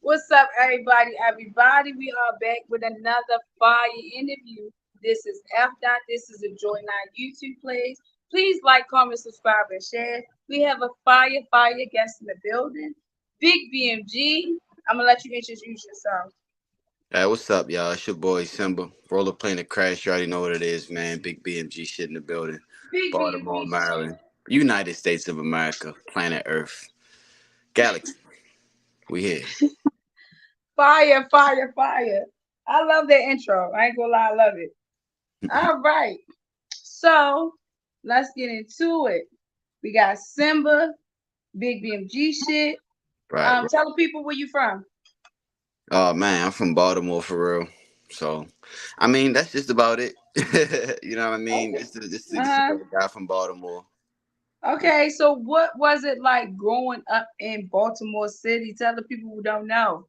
What's up, everybody? We are back with another fire interview. This is F. Dot. This is a Joy 9 YouTube plays. Please like, comment, subscribe, and share. We have a fire guest in the building. Big BMG. I'm going to let you introduce yourself. Hey, what's up, y'all? It's your boy Simba. Roller Plane to Crash. You already know what it is, man. Big BMG shit in the building. Big Baltimore, BMG Maryland. United States of America. Planet Earth. Galaxy. We here. Fire. I love that intro. I ain't gonna lie, I love it. All right. So let's get into it. We got Simba, Big BMG shit. Right. Tell the people where you from. Oh, man. I'm from Baltimore for real. So, I mean, that's just about it. You know what I mean? Okay. This guy from Baltimore. Okay, so what was it like growing up in Baltimore City? Tell the people who don't know.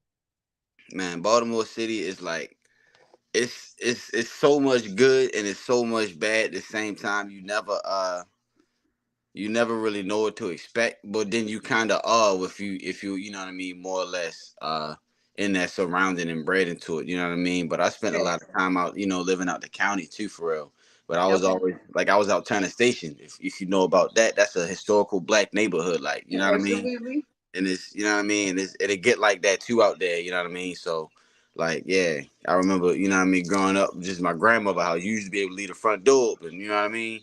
Man, Baltimore City is like, it's so much good and it's so much bad at the same time. You never really know what to expect, but then you kind of are if you you know what I mean, more or less in that surrounding and bred into it, you know what I mean. But I spent a Okay. lot of time out, living out the county too, for real. But I was Okay. always like, I was out Turner Station. If you know about that, that's a historical black neighborhood, like, you know what I mean. Absolutely. And it's, you know what I mean, it'll get like that too out there, you know what I mean. So like, yeah, I remember, you know what I mean, growing up, just my grandmother, how you used to be able to leave the front door open, you know what I mean.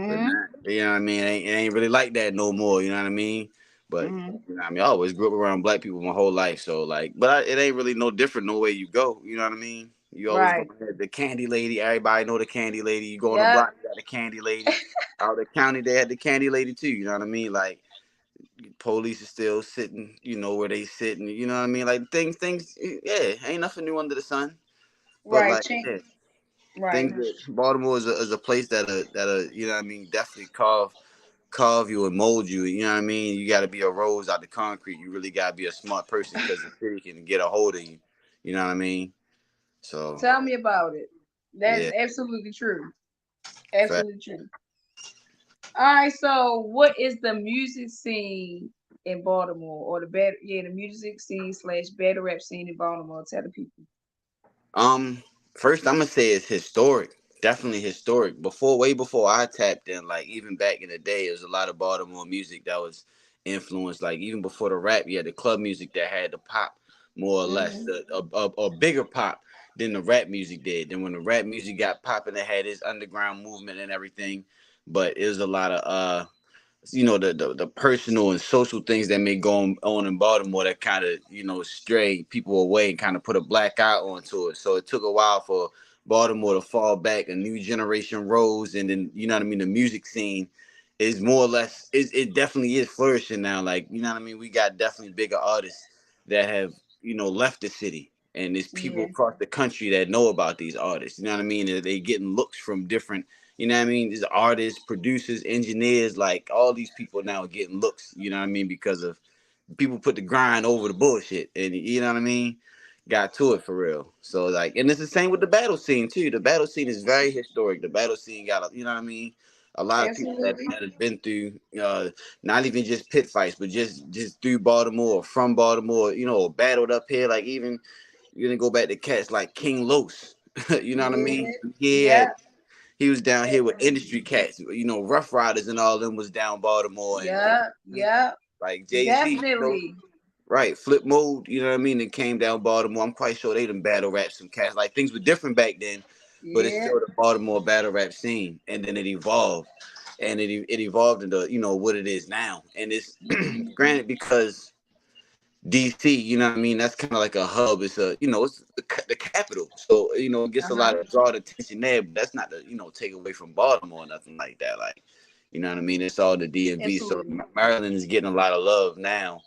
But Mm-hmm. now, you know what I mean, it ain't really like that no more, you know what I mean. But Mm-hmm. you know what I mean, I always grew up around black people my whole life, so like, but it ain't really no different no way you go, you know what I mean. You always go Right. the candy lady. Everybody know the candy lady. You go on the Yep. block, you got the candy lady. Out the county, they had the candy lady too. You know what I mean? Like, police is still sitting, where they sitting. You know what I mean? Like things. Yeah, ain't nothing new under the sun. But Right. like, yeah, Right. things that Baltimore is a place that you know what I mean, definitely carve you and mold you. You know what I mean? You got to be a rose out the concrete. You really got to be a smart person because the city can get a hold of you. You know what I mean? So Tell me about it. That is yeah, absolutely true. fact. Absolutely true. All right. So, what is the music scene in Baltimore, or the music scene slash battle rap scene in Baltimore? Tell the people. First I'm gonna say it's historic. Definitely historic. Way before I tapped in, like even back in the day, there was a lot of Baltimore music that was influenced. Like even before the rap, you had the club music that had the pop, more or less, Mm-hmm. a bigger pop than the rap music did. Then when the rap music got popping, it had its underground movement and everything. But it was a lot of the personal and social things that may go on in Baltimore that kind of stray people away and kind of put a black eye onto it. So it took a while for Baltimore to fall back, a new generation rose, and then you know what I mean. The music scene is more or less it definitely is flourishing now. Like you know what I mean. We got definitely bigger artists that have left the city, and there's people Yeah. across the country that know about these artists. You know what I mean? And they getting looks from different. You know what I mean? These artists, producers, engineers, like all these people now are getting looks. You know what I mean? Because of people put the grind over the bullshit, and you know what I mean. Got to it for real. So like, and it's the same with the battle scene too. The battle scene is very historic. The battle scene got, you know what I mean, a lot of people that, Absolutely. that have been through, not even just pit fights, but just through Baltimore or from Baltimore, battled up here. Like even you gonna go back to cats like King Los. You know what I Yeah. mean? Yeah, Yeah. he was down here with industry cats. Rough Riders and all them was down Baltimore Yeah. and Yeah. like Jay-Z. Definitely. Right, Flip Mode, you know what I mean? It came down Baltimore. I'm quite sure they done battle rap some cats. Like things were different back then, but it's Yeah. still the Baltimore battle rap scene. And then it evolved, and it evolved into what it is now. And it's granted because DC, you know what I mean? That's kind of like a hub. It's it's the capital, so it gets a Uh-huh. lot of draw attention there. But that's not to take away from Baltimore or nothing like that. Like what I mean? It's all the DMV. So Absolutely. Maryland is getting a lot of love now.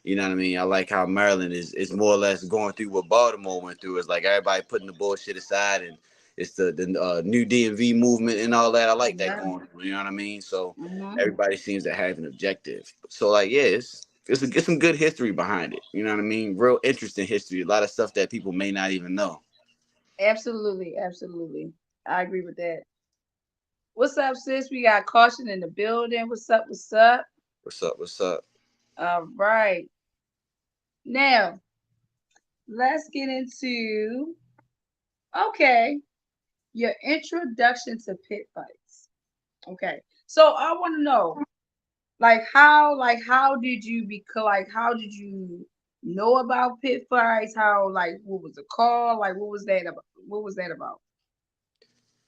You know what I mean? I like how Maryland is more or less going through what Baltimore went through. It's like everybody putting the bullshit aside, and it's the new DMV movement and all that. I like that Yeah. going. You know what I mean? So Mm-hmm. everybody seems to have an objective. So like, yeah, it's some good history behind it. You know what I mean? Real interesting history. A lot of stuff that people may not even know. Absolutely. Absolutely. I agree with that. What's up, sis? We got caution in the building. What's up? What's up? What's up? What's up? All right. Now, let's get into okay, your introduction to pit fights. Okay. So I want to know how did you become how did you know about pit fights? How what was the call? Like what was that about? What was that about?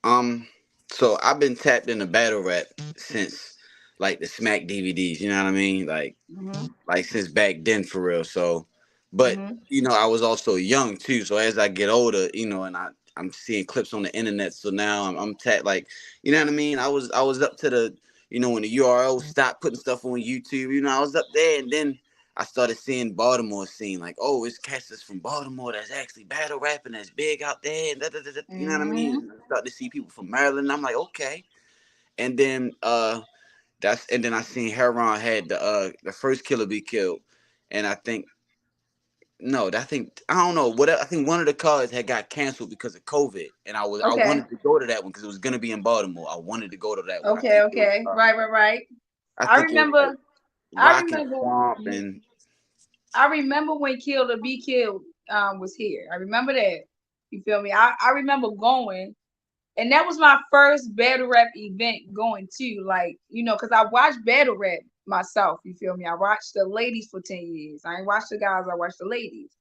Um, so I've been tapped into battle rap since like the Smack DVDs. You know what I mean? Mhm. Like since back then for real. So, but Mhm. I was also young too. So as I get older, and I'm seeing clips on the internet. So now I'm like, you know what I mean? I was up to the when the URL stopped putting stuff on YouTube. I was up there, and then I started seeing Baltimore scene like, oh, it's cats that's from Baltimore that's actually battle rapping that's big out there. And you know what I mean? Mhm. And I started to see people from Maryland. I'm like, okay. And then I seen Heron had the first killer be killed, and I think no, I don't know what I think one of the cards had got canceled because of COVID, and I Okay. wanted to go to that one because it was gonna be in Baltimore. I wanted to go to that one. Okay. Okay. Right. Right. Right. I I think it was like remember. I Rock and remember. Swamp and I remember when Kill or Be Killed was here. I remember that. You feel me? I remember going. And that was my first battle rap event going to, because I watched battle rap myself. You feel me? I watched the ladies for 10 years. I ain't watched the guys, I watched the ladies.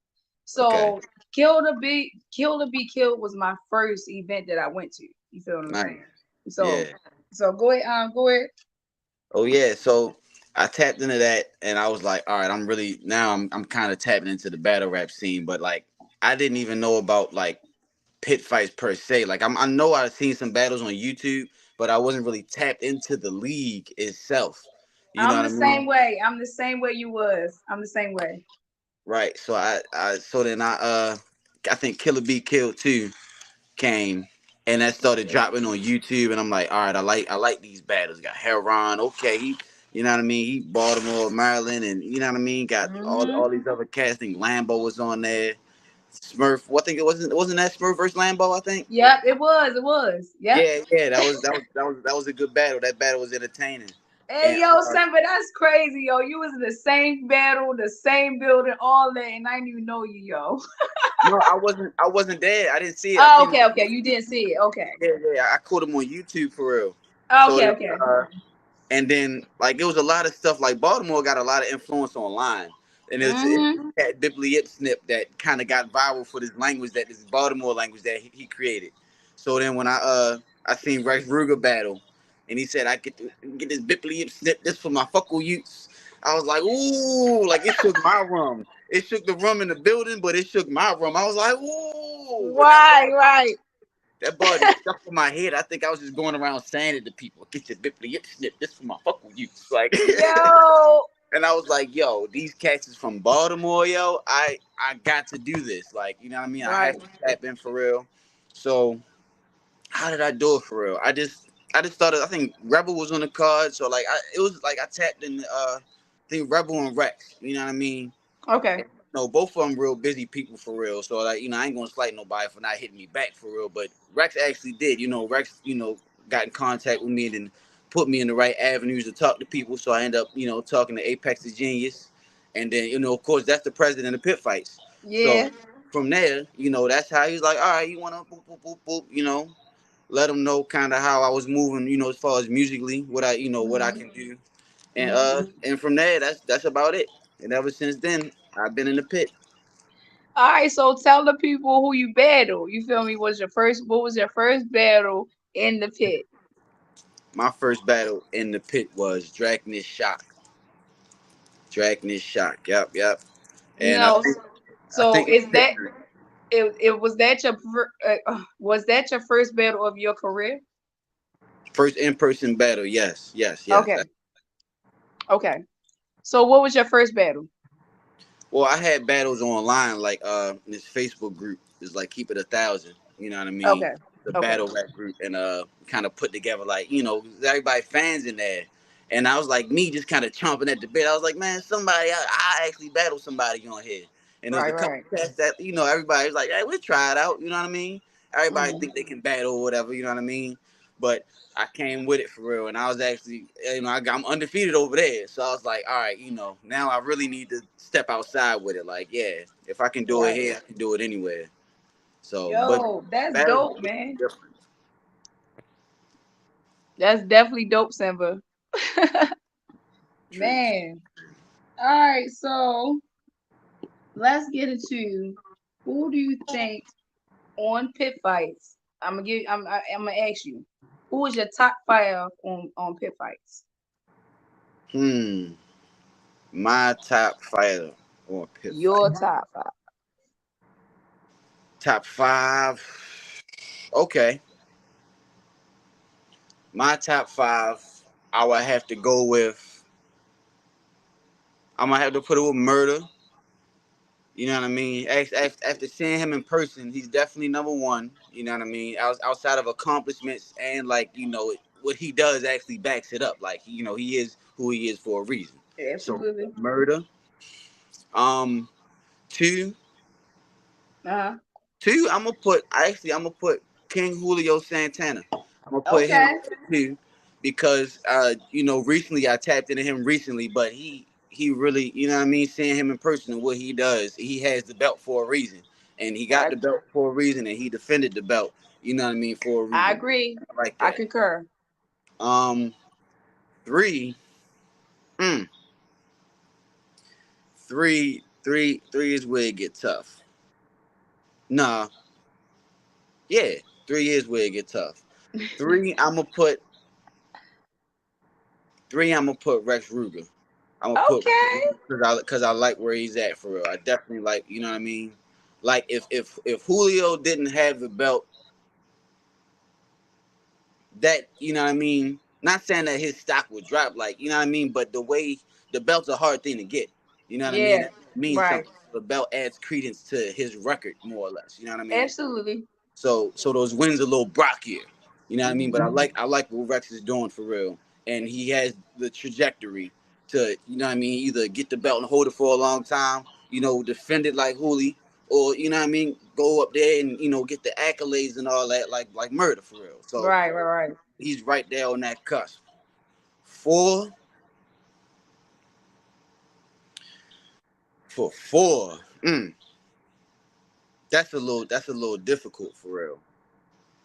okay, So Kill to Be Killed was my first event that I went to. You feel what I'm nice, saying? So yeah. so go ahead. Oh yeah, so I tapped into that, and I was like, all right, I'm really now I'm kind of tapping into the battle rap scene, but like I didn't even know about like pit fights per se. Like I know I've seen some battles on YouTube, but I wasn't really tapped into the league itself. You know I'm what the I same mean? way. I'm the same way you was. I'm the same way. Right. So so then I think Killer Be Killed too came, and that started dropping on YouTube, and I'm like, all right, I like these battles. Got Heron, okay, you know what I mean? He Baltimore, Maryland, and you know what I mean? Got all Hmm. these other cats. I think Lambo was on there. Smurf, I think it wasn't that Smurf versus Lambo, I think. Yep, it was. It was. Yep. Yeah, that was a good battle. That battle was entertaining. Hey And yo, Simba, that's crazy, yo. You was in the same battle, the same building, all that, and I didn't even know you, yo. no, I wasn't there. I didn't see it. I Oh, seen it okay, on okay. You YouTube. didn't see it. Okay. Yeah. I caught him on YouTube for real. So Okay, then, okay. and then like it was a lot of stuff. Like Baltimore got a lot of influence online, and it's Mm-hmm. that Bibbly Ip snip that kind of got viral for this language that this Baltimore language that he created. So then when I seen Rex Ruger battle, and he said I get this Bibbly Ip snip this for my fuckle utes. I was like, ooh, like it shook my room. It shook the room in the building, but it shook my room. I was like, ooh, when that Right, right. That bar just stuck in my head. I think I was just going around saying it to people. Get your bippity yip snip. This for my fuck with you. Like, Yo. and I was like, yo, these cats is from Baltimore, yo. I got to do this. Like, you know what I mean? I have Right. to tap in for real. So how did I do it for real? I just started. I think Rebel was on the card, so like it was like I tapped in. I think Rebel and Rex. You know what I mean? Okay. No, both of them real busy people for real. So like, I ain't gonna slight nobody for not hitting me back for real. But Rex actually did. Rex, got in contact with me and then put me in the right avenues to talk to people. So I end up, talking to Apex the Genius, and then of course that's the president of Pit Fights. So Yeah. from there, that's how he's like, all right, you wanna boop boop boop boop, let him know kind of how I was moving, as far as musically, what I Hmm. can do, and Hmm. from there, that's about it. And ever since then, I've been in the pit. All right, so tell the people who you battled. You feel me? What was your first battle in the pit? My first battle in the pit was Dragnet Shock. Dragnet Shock. Yep, yep. And No, I so think it's is pit that it was that was that your first battle of your career? first in person battle. Yes, yes, yes. Okay. Okay. So what was your first battle? Well, I had battles online, like this Facebook group is like Keep It 1,000. You know what I mean? Okay. The Okay. battle rap group, and kind of put together like everybody fans in there. And I was like me just kind of chomping at the bit. I was like, man, I actually battled somebody on here. And there's Right, a couple right. cats that everybody was like, hey, we'll try it out. You know what I mean? Everybody Hmm. think they can battle or whatever. You know what I mean? But I came with it for real, and I was actually, I'm undefeated over there. So I was like, all right, now I really need to step outside with it. Like, yeah, if I can do it Right. here, I can do it anywhere. So, but Yo, that's battles dope, man. are different. That's definitely dope, Simba. True. Man. All right, so let's get into who do you think on pit fights? I'm gonna ask you, who is your top five on pit fights? Hmm. My top fighter or pit fight. Your top five. Top five. Okay. My top five. I would have to go with. I'm gonna have to put it with Murder. You know what I mean? After seeing him in person, he's definitely number one. You know what I mean? Outside of accomplishments and like what he does actually backs it up. Like he is who he is for a reason. So Absolutely. Murder. Um, two, Uh-huh. two. I'm gonna put King Julio Santana. I'm gonna put him Okay. two because recently I tapped into him recently, but he really what I mean, seeing him in person and what he does, he has the belt for a reason, and he got I the belt for a reason, and he defended the belt. You know what I mean, for a I reason. agree. I like I that. concur. Um, three, mm, three is where it get tough. Nah, yeah, 3 is where it get tough. Three, I'm gonna put I'm gonna put Rex Ruger. I'm gonna put Okay. because I like where he's at for real. I definitely like, you know what I mean. Like if Julio didn't have the belt, that you know what I mean. Not saying that his stock would drop, like you know what I mean, but the belt's a hard thing to get. You know what I mean. Yeah. It means Right. something. The belt adds credence to his record more or less. You know what I mean. Absolutely. So those wins a little brockier. You know what I mean? But I Hmm. like what Rex is doing for real. And he has the trajectory to, either get the belt and hold it for a long time, defend it like Hooli, or go up there and, get the accolades and all that like Murder for real. So Right, right, right. he's right there on that cusp. Four for four. That's a little difficult for real.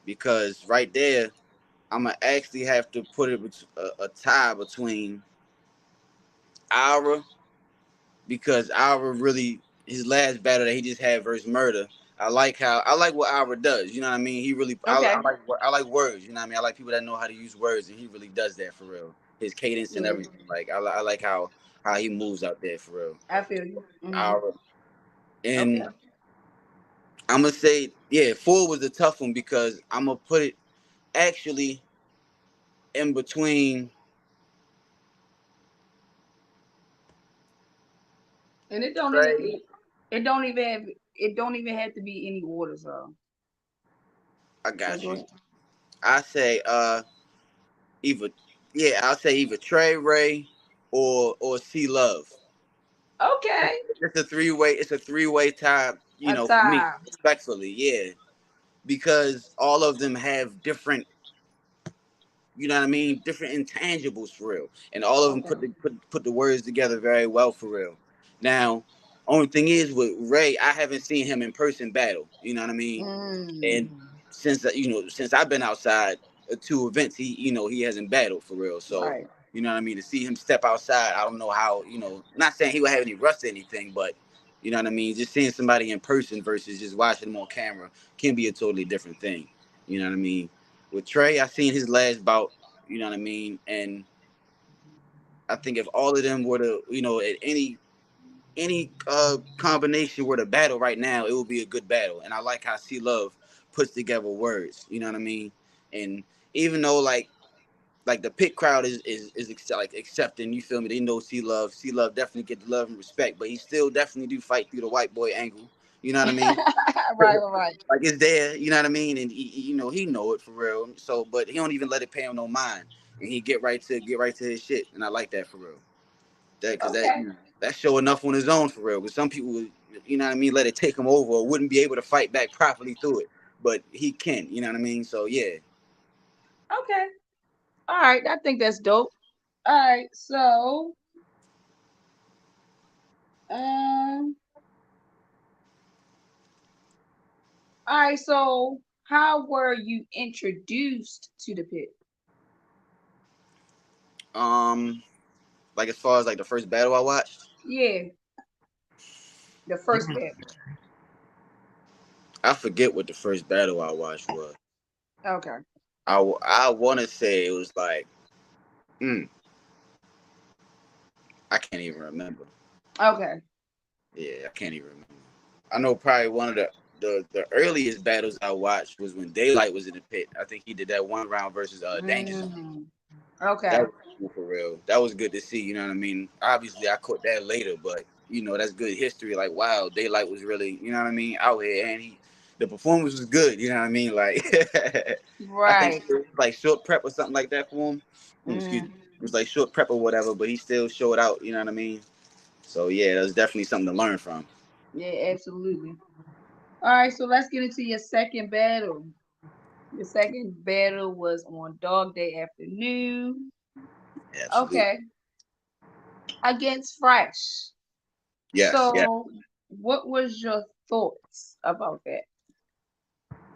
Because right there I'm gonna actually have to put it with a tie between Aura, because Aura really his last battle that he just had versus Murder. I like what Aura does. You know what I mean? He really Okay. I like words. You know what I mean? I like people that know how to use words, and he really does that for real. His cadence and Mm, everything. Like I like how he moves out there for real. I feel you. Hmm. Aura Okay. and I'm gonna say, yeah, 4 was a tough one because I'm gonna put it actually in between. And Trey, it don't even have to be any order, so I so got go you. ahead. I say either, yeah, I'll say either Trey Ray or C Love. Okay. It's a three-way. It's a three-way tie. A For me, time. respectfully, yeah, because all of them have different, what I mean, different intangibles for real, and all of them Okay. put the words together very well for real. Now, only thing is with Ray, I haven't seen him in person battle. You know what I mean? And Mm. since I've been outside 2 events, he hasn't battled for real. So Right. you know what I mean. To see him step outside, I don't know how. Not saying he would have any rust or anything, but you know what I mean. Just seeing somebody in person versus just watching them on camera can be a totally different thing. You know what I mean. With Trey, I seen his last bout. You know what I mean, and I think if all of them were to, at any combination were to battle right now, it would be a good battle. And I like how C Love puts together words. You know what I mean? And even though like the pit crowd like accepting, you feel me? They know C Love definitely get the love and respect, but he still definitely do fight through the white boy angle. You know what I mean? Right. Like it's there. You know what I mean? And he know it for real. So, but he don't even let it pay him no mind, and he get right to his shit. And I like that for real. That because Okay. that's show enough on his own for real. Because some people would, you know what I mean, let it take him over or wouldn't be able to fight back properly through it. But he can, you know what I mean? So yeah. Okay. All right. I think that's dope. All right. So, um, all right. So, how were you introduced to the pit? Um, like as far as like the first battle I watched, Yeah, the first battle. I forget what the first battle I watched was. Okay. I want to say it was like, mm, I can't even remember. Okay. Yeah, I can't even remember. I know probably one of the earliest battles I watched was when Daylight was in the pit. I think he did that one round versus Danger Zone. Mm. Okay. That was cool for real. That was good to see. You know what I mean? Obviously, I caught that later, but that's good history. Like, wow, Daylight was really, you know what I mean, out here, and the performance was good. You know what I mean? Like, I think Right. it was like short prep or something like that for him. Excuse me. Mm. It was like short prep or whatever, but he still showed out. You know what I mean? So yeah, that was definitely something to learn from. Yeah, absolutely. All right, so let's get into your second battle. Your second battle was on Dog Day Afternoon. Absolutely. Okay, against Fresh. Yes. Yeah. So, what was your thoughts about that?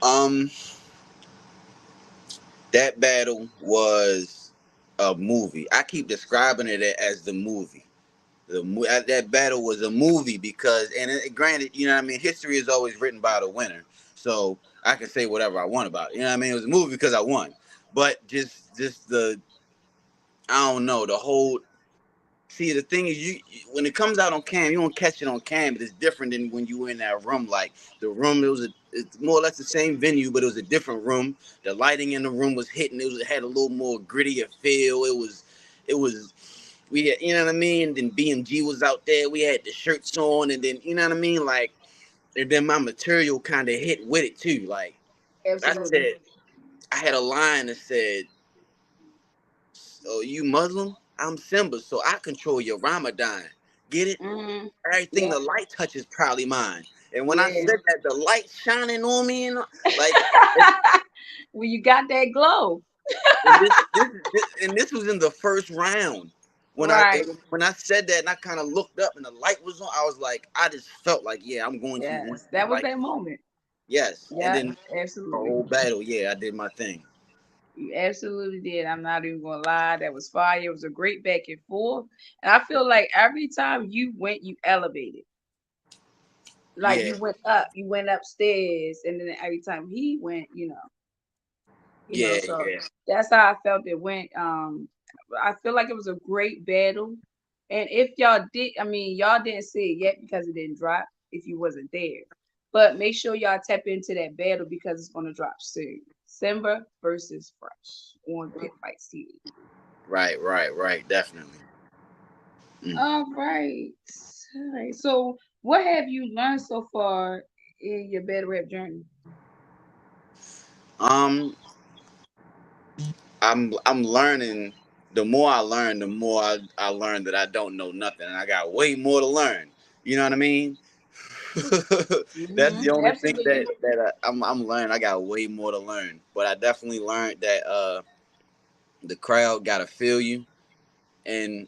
Um, that battle was a movie. I keep describing it as the movie. That battle was a movie because, and granted, you know what I mean, history is always written by the winner. So I can say whatever I want about it. You know what I mean? It was a movie because I won. But just I don't know, the whole. See, the thing is, when it comes out on cam, you don't catch it on cam. But it's different than when you were in that room. Like the room, it's more or less the same venue, but it was a different room. The lighting in the room was hitting. It had a little more grittier feel. It was. We had, you know what I mean. Then BMG was out there. We had the shirts on, and then you know what I mean. Like, and then my material kind of hit with it too. Like I Absolutely. said, I had a line that said, "Oh, you Muslim? I'm Simba, so I control your Ramadan. Get it? Mm, Everything yeah, the light touches probably mine." And when I yeah. said that, the light shining on me, and like, it, Well, you got that glow. and this was in the first round. When I Right. when I said that, and I kind of looked up, and the light was on, I was like, I just felt like, yeah, I'm going to win. Yes, that was Like, that moment. yes. And Yeah, then the absolutely. whole battle, yeah, I did my thing. You absolutely did. I'm not even gonna lie. That was fire. It was a great back and forth. And I feel like every time you went, you elevated. Like Yeah, you went upstairs, and then every time he went, yeah, so yeah, that's how I felt it went. I feel like it was a great battle. And if y'all did, I mean, y'all didn't see it yet because it didn't drop if you wasn't there. But make sure y'all tap into that battle because it's gonna drop soon. Simba versus Fresh on Pitfights TV. Right. Definitely. Mm. All right. All right. So what have you learned so far in your battle rap journey? Um, I'm learning. The more I learn, the more I learn that I don't know nothing, and I got way more to learn. You know what I mean? That's the only thing Absolutely. I'm learning. I got way more to learn, but I definitely learned that the crowd gotta feel you, and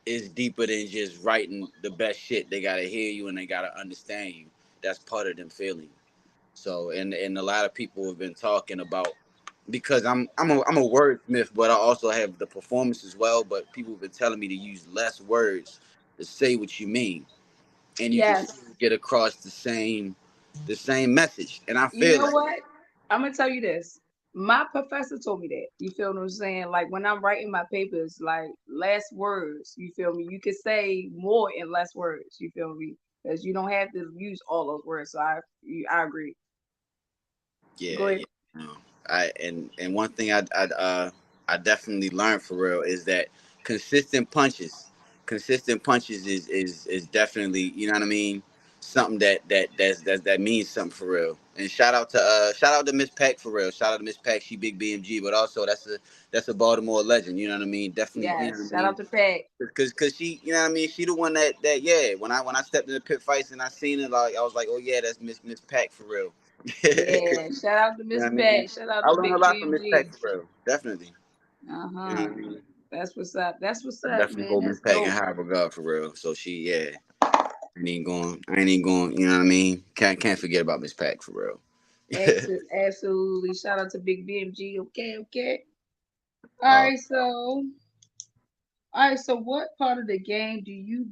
it's deeper than just writing the best shit. They gotta hear you and they gotta understand you. That's part of them feeling. So and a lot of people have been talking about, because I'm a wordsmith, but I also have the performance as well. But people have been telling me to use less words to say what you mean, and you can Yes. still get across the same message. And I You feel know like, what? I'm gonna tell you this. My professor told me that. You feel what I'm saying? Like when I'm writing my papers, like less words. You feel me? You can say more in less words. You feel me? Because you don't have to use all those words. So I agree. Go yeah, ahead. yeah. No. And one thing I definitely learned for real is that consistent punches, consistent punches is definitely, you know what I mean, something that means something for real. And shout out to Miss Pack for real. Shout out to Miss Pack, she big BMG, but also that's a Baltimore legend. You know what I mean? Definitely, you know Yes. what I Shout out mean. to Pat. Cause she, you know what I mean, she the one that yeah. When I stepped in the pit fights and I seen it, like I was like, oh yeah, that's Miss Pack for real. Yeah. Shout out to You know Miss what I mean? Pat. Shout out I to learned a Big lot from Miss Pack BMG. for real. Definitely. Uh You know huh. what I mean? That's what's up. That's what's I up, definitely man. hold That's Miss Pack in dope. high regard for real. So she, yeah, I ain't even going, you know what I mean? Can't forget about Miss Pack for real. Absolutely. Shout out to Big BMG. Okay, okay. All uh, right, so all right, so what part of the game do you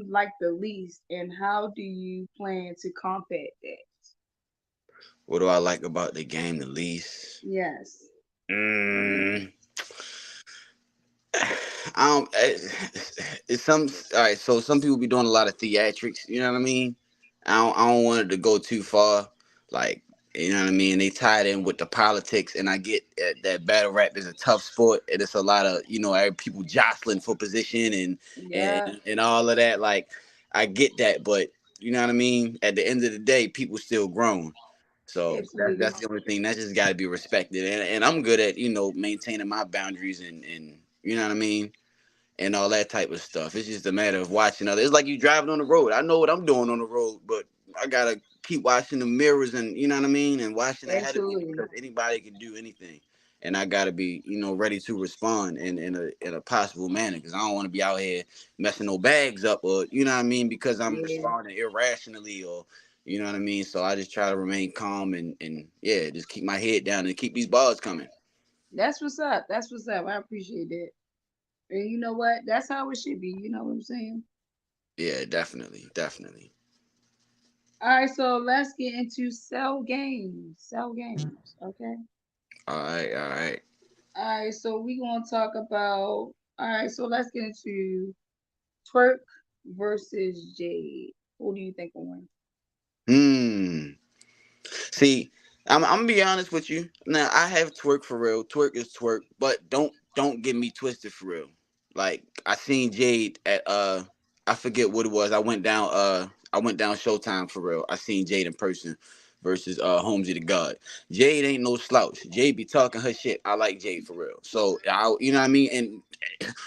like the least and how do you plan to combat that? what do I like about the game the least? Yes. Mm, I don't. It's some. All right. So some people be doing a lot of theatrics. You know what I mean? I don't want it to go too far. Like, you know what I mean? They tie it in with the politics, and I get that battle rap is a tough sport, and it's a lot of, people jostling for position and Yeah, and and all of that. Like, I get that, but you know what I mean? At the end of the day, people still grown. So absolutely. that's the only thing that just got to be respected, and I'm good at maintaining my boundaries and you know what I mean, and all that type of stuff. It's just a matter of watching others. It's like you driving on the road. I know what I'm doing on the road, but I gotta keep watching the mirrors and you know what I mean, and watching ahead of me Absolutely. because anybody can do anything, and I gotta be ready to respond in a possible manner because I don't want to be out here messing no bags up or you know what I mean because I'm Yeah. responding irrationally or. You know what I mean? So I just try to remain calm and yeah, just keep my head down and keep these balls coming. That's what's up. That's what's up. I appreciate that. And you know what? That's how it should be. You know what I'm saying? Yeah, definitely. All right, so let's get into cell games. Cell games. Okay. All right. All right, so we gonna talk about. All right, so let's get into Twerk versus Jade. Who do you think will win? Hmm. See, I'm gonna be honest with you. Now I have twerk for real. Twerk is twerk, but don't get me twisted for real. Like I seen Jade at I forget what it was. I went down Showtime for real. I seen Jade in person versus Holmesy the God. Jade ain't no slouch. Jade be talking her shit. I like Jade for real. So you know what I mean? And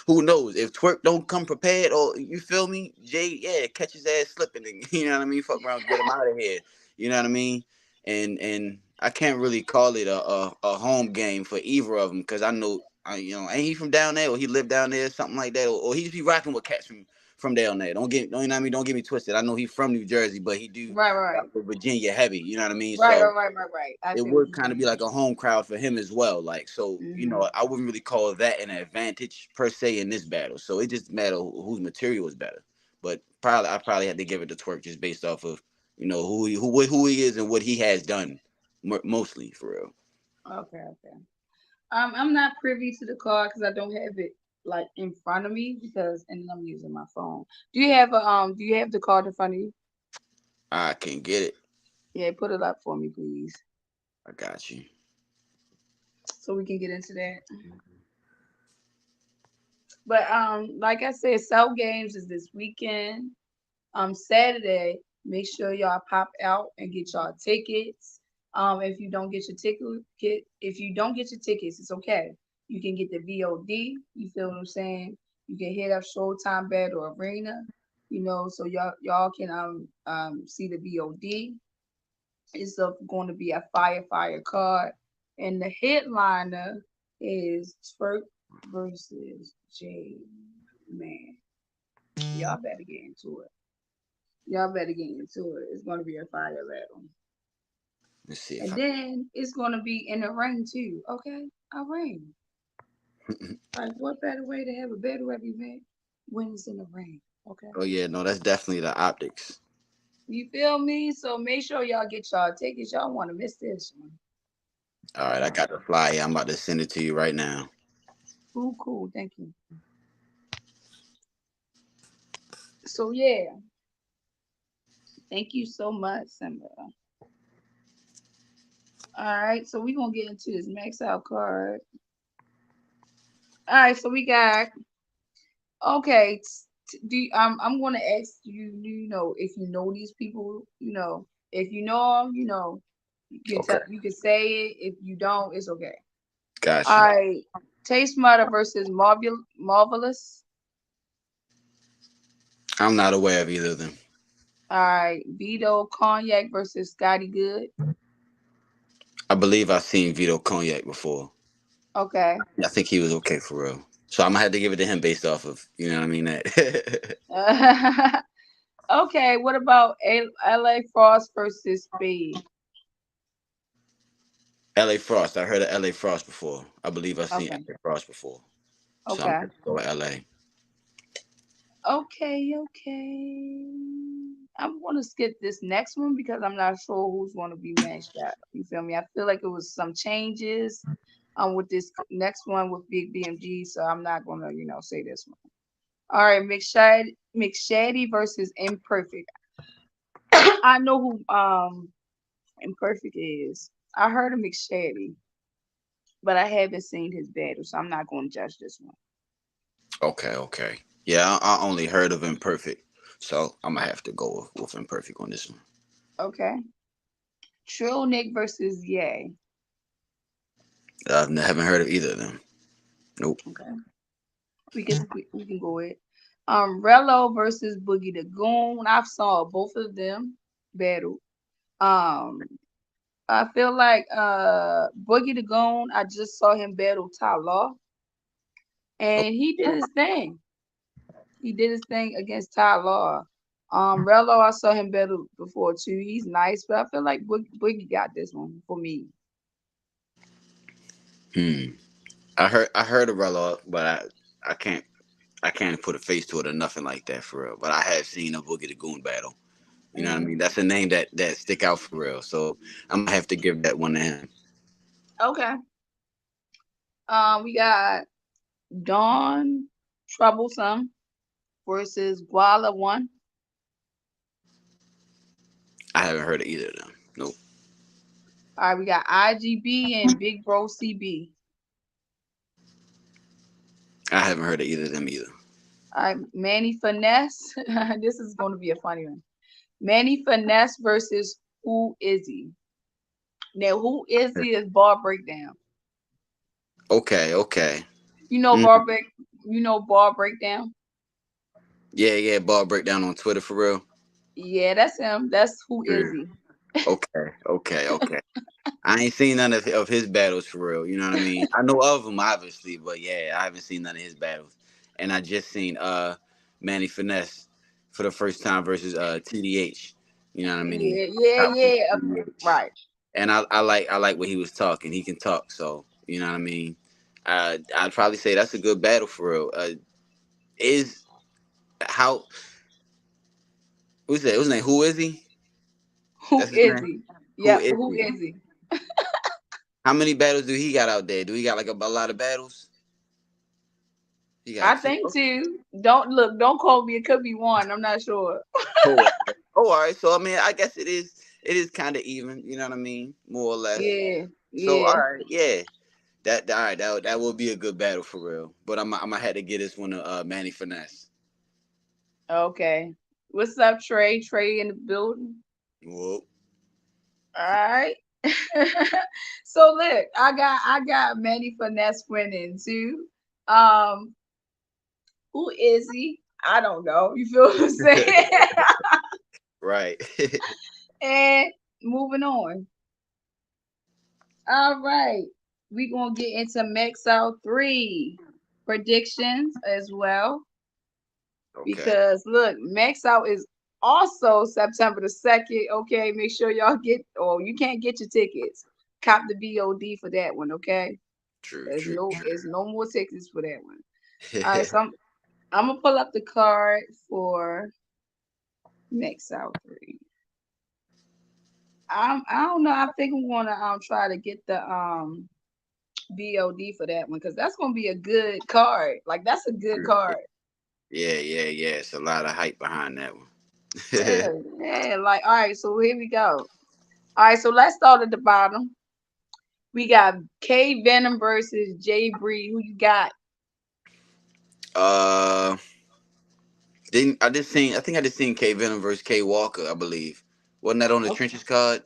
who knows if twerk don't come prepared or you feel me? Jade, yeah, catch his ass slipping and you know what I mean? Fuck around, get him out of here. You know what I mean? And I can't really call it a home game for either of them because I know ain't he from down there or he lived down there something like that or he just be rocking with cats from down there. Don't you know what I mean? Don't get me twisted. I know he's from New Jersey, but he do Right, right, rock with Virginia heavy. You know what I mean? right, So right, right, right, right. I it see what would you're kind of be saying. like a home crowd for him as well. Like so, Hmm. I wouldn't really call that an advantage per se in this battle. So it just matter whose material is better. But I probably had to give it to Twerk just based off of who he is and what he has done, mostly for real. Okay, okay. I'm not privy to the card because I don't have it like in front of me because, and I'm using my phone. Do you have the card in front of you? I can get it. Yeah, put it up for me, please, I got you. so we can get into that. But like I said, Cell Games is this weekend. Saturday, make sure y'all pop out and get y'all tickets. If you don't get your if you don't get your tickets, it's okay. You can get the VOD. You feel what I'm saying? You can hit up Showtime Battle Arena. So y'all can see the VOD. It's going to be a fire card, and the headliner is Twerk versus J Man. Y'all better get into it. Y'all better get into it. It's gonna be a fire battle. Let's see if And I. then it's gonna be in the ring too. Okay? A ring. Like what better way to have a battle event when it's in the ring? Okay. Oh yeah, no, that's definitely the optics. You feel me? So make sure y'all get y'all tickets. Y'all wanna miss this one. All right, I got the flyer. I'm about to send it to you right now. Cool. Thank you. So yeah, thank you so much, Simba. Alright, so we're gonna get into this max out card. Alright, so we got okay. I'm gonna ask you. If you know these people, if you know them, Okay, you can say it. If you don't, it's okay. got All you. right. Taste Matter versus Marvelous. I'm not aware of either of them. All right. Vito Cognac versus Scotty Good. I believe I've seen Vito Cognac before. Okay. I think he was okay for real. So I'm gonna have to give it to him based off of what I mean that. Okay. What about LA Frost versus Speed? L.A. Frost. I heard of L.A. Frost before. I believe I've seen Okay. L.A. Frost before. So I'm Okay. gonna go with L.A. Okay. I'm gonna skip this next one because I'm not sure who's gonna be matched up. You feel me? I feel like it was some changes with this next one with Big BMG, so I'm not gonna, say this one. All right, McShady versus Imperfect. I know who Imperfect is. I heard of McShady, but I haven't seen his battle, so I'm not gonna judge this one. Okay. Yeah, I only heard of Imperfect, so I'm gonna have to go with Imperfect on this one. Okay. Trill Nick versus Yay. I haven't heard of either of them. Nope. Okay. We can go with Rello versus Boogie the Goon. I've saw both of them battle. Um, I feel like Boogie the Goon. I just saw him battle Ty Law, and he did his thing. He did his thing against Ty Law. Rello, I saw him battle before too. He's nice, but I feel like Boogie got this one for me. Hmm. I heard of Rella, but I can't put a face to it or nothing like that for real. But I have seen a Boogie the Goon battle. You know what I Mm, mean? That's a name that stick out for real. So I'm gonna have to give that one to him. okay. We got Dawn Troublesome versus Guala One. I haven't heard of either of them. Nope. All right, we got IGB and Big Bro CB. I haven't heard of either of them either. All right, Manny Finesse. This is going to be a funny one. Manny Finesse versus Who Is He? Now, Who Is He is Bar Breakdown. Okay. You know Mm. Bar Breakdown. Yeah. Ball breakdown on Twitter for real. Yeah, that's him. That's Who Is Yeah. He? Okay. I ain't seen none of his battles for real. You know what I mean? I know of him obviously, but yeah, I haven't seen none of his battles. And I just seen Manny Finesse for the first time versus TDH. You know what I mean? Top Yeah. TDH. Right. And I like what he was talking. He can talk, so you know what I mean. I'd probably say that's a good battle for real. Is how who's that? Who's his name? Who is he? Who That's his is name. he? Who Yep. is Who he? is he? How many battles do he got out there? Do he got like a lot of battles? He got I two. think two. Don't look. Don't quote me. It could be one. I'm not sure. Oh, all right. Oh, all right. So I mean, I guess it is. It is kind of even. You know what I mean? More or less. Yeah. So all Yeah. right, yeah. That all right. That will be a good battle for real. But I'm gonna have to get this one to Manny Finesse. Okay. What's up, Trey? Trey in the building. Whoa. All right. So look, I got Manny Finesse winning too. Um, who is he? I don't know. You feel what I'm saying? Right. And moving on. All right. We gonna get into Max Out 3 predictions as well. Okay. Because look, Max Out is also September the 2nd. Okay, make sure y'all get, or you can't get your tickets. Cop the BOD for that one, okay? True. There's True. no True. there's no more tickets for that one. All right, so I'm gonna pull up the card for Max Out 3. I don't know. I think I'm gonna try to get the BOD for that one because that's gonna be a good card. Like that's a good True. card. Yeah. Yeah. Yeah. It's a lot of hype behind that one. Yeah, yeah. Like all right, so here we go. All right, so let's start at the bottom. We got K Venom versus Jay Bree. Who you got? uh. Didn't I just seen? I think I just seen K Venom versus K Walker. I believe. Wasn't that on the Oh, trenches card?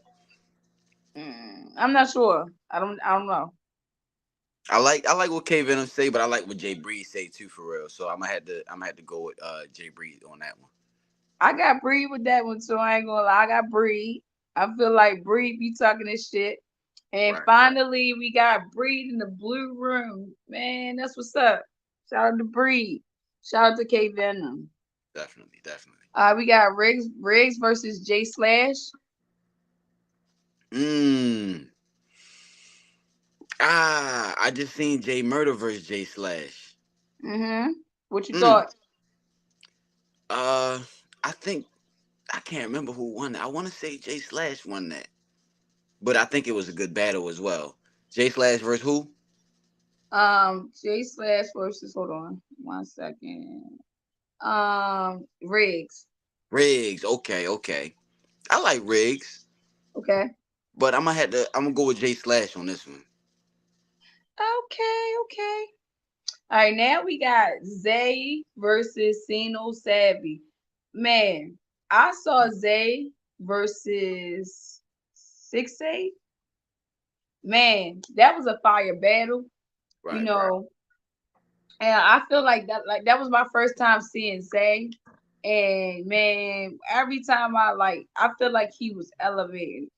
I'm not sure. I don't know. I like what K Venom say, but I like what Jay Breeze say too for real. So I'm gonna have to go with Jay Breeze on that one. I got Bree with that one, so I ain't gonna lie. I got Bree. I feel like Bree be talking this shit. And Right. finally, we got Bree in the blue room. Man, that's what's up. Shout out to Bree. Shout out to K Venom. Definitely. Definitely. We got Riggs versus J Slash. Mmm. I just seen Jay Murder versus Jay Slash. Mm-hmm. What you Mm. thought? Uh, I think I can't remember who won that. I want to say Jay Slash won that, but I think it was a good battle as well. Jay Slash versus who? J Slash versus hold on 1 second. Riggs. Riggs. Okay, okay. I like Riggs, Okay. but I'm gonna go with Jay Slash on this one. Okay, okay. All right, now we got Zay versus Sino Savvy. Man, I saw Zay versus 6A. Man, that was a fire battle, you Right, right, know. And I feel like that was my first time seeing Zay. And man, every time I feel like he was elevated,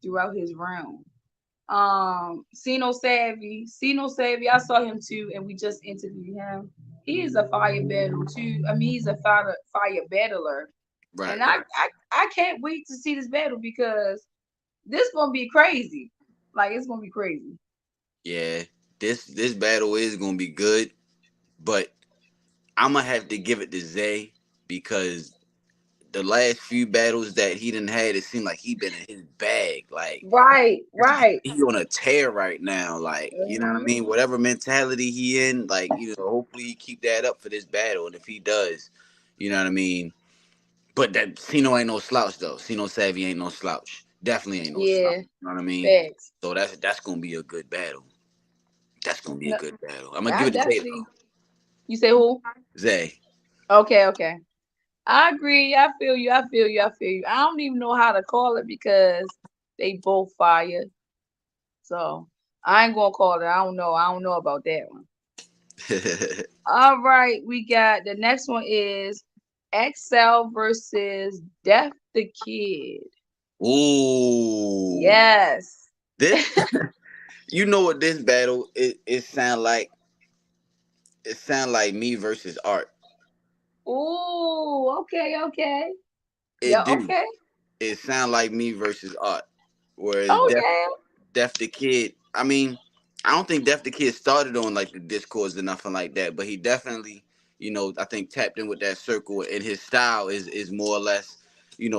throughout his round. Sino Savvy, I saw him too, and we just interviewed him. He is a fire battle too. I mean, he's a fire battler, and right, I, right. I I can't wait to see this battle because this gonna be crazy. Like it's gonna be crazy. Yeah, this battle is gonna be good, but I'm gonna have to give it to Zay because the last few battles that he done had, it seemed like he been in his bag. Like Right, right. he on a tear right now. Like, you know what I Mhm. mean? Whatever mentality he in, like, hopefully he keep that up for this battle. And if he does, you know what I mean? But that Sino ain't no slouch though. Sino Savvy ain't no slouch. Definitely ain't no slouch. Yeah, You know what I mean? facts. So that's gonna be a good battle. That's gonna be a No, good battle. I'm gonna give I it to Zay though. definitely. You say who? Zay. Okay, okay. I agree. I feel you. I feel you. I feel you. I don't even know how to call it because they both fire. So I ain't gonna call it. I don't know. I don't know about that one. All right, we got the next one is XL versus Death the Kid. Ooh. Yes. This you know what this battle it sound like? It sound like me versus Art. Ooh, okay, okay. Yeah, It do. okay. It sound like me versus Art. Whereas Oh yeah. Def the Kid, I mean, I don't think Def the Kid started on like the discourse or nothing like that, but he definitely, I think tapped in with that circle and his style is more or less,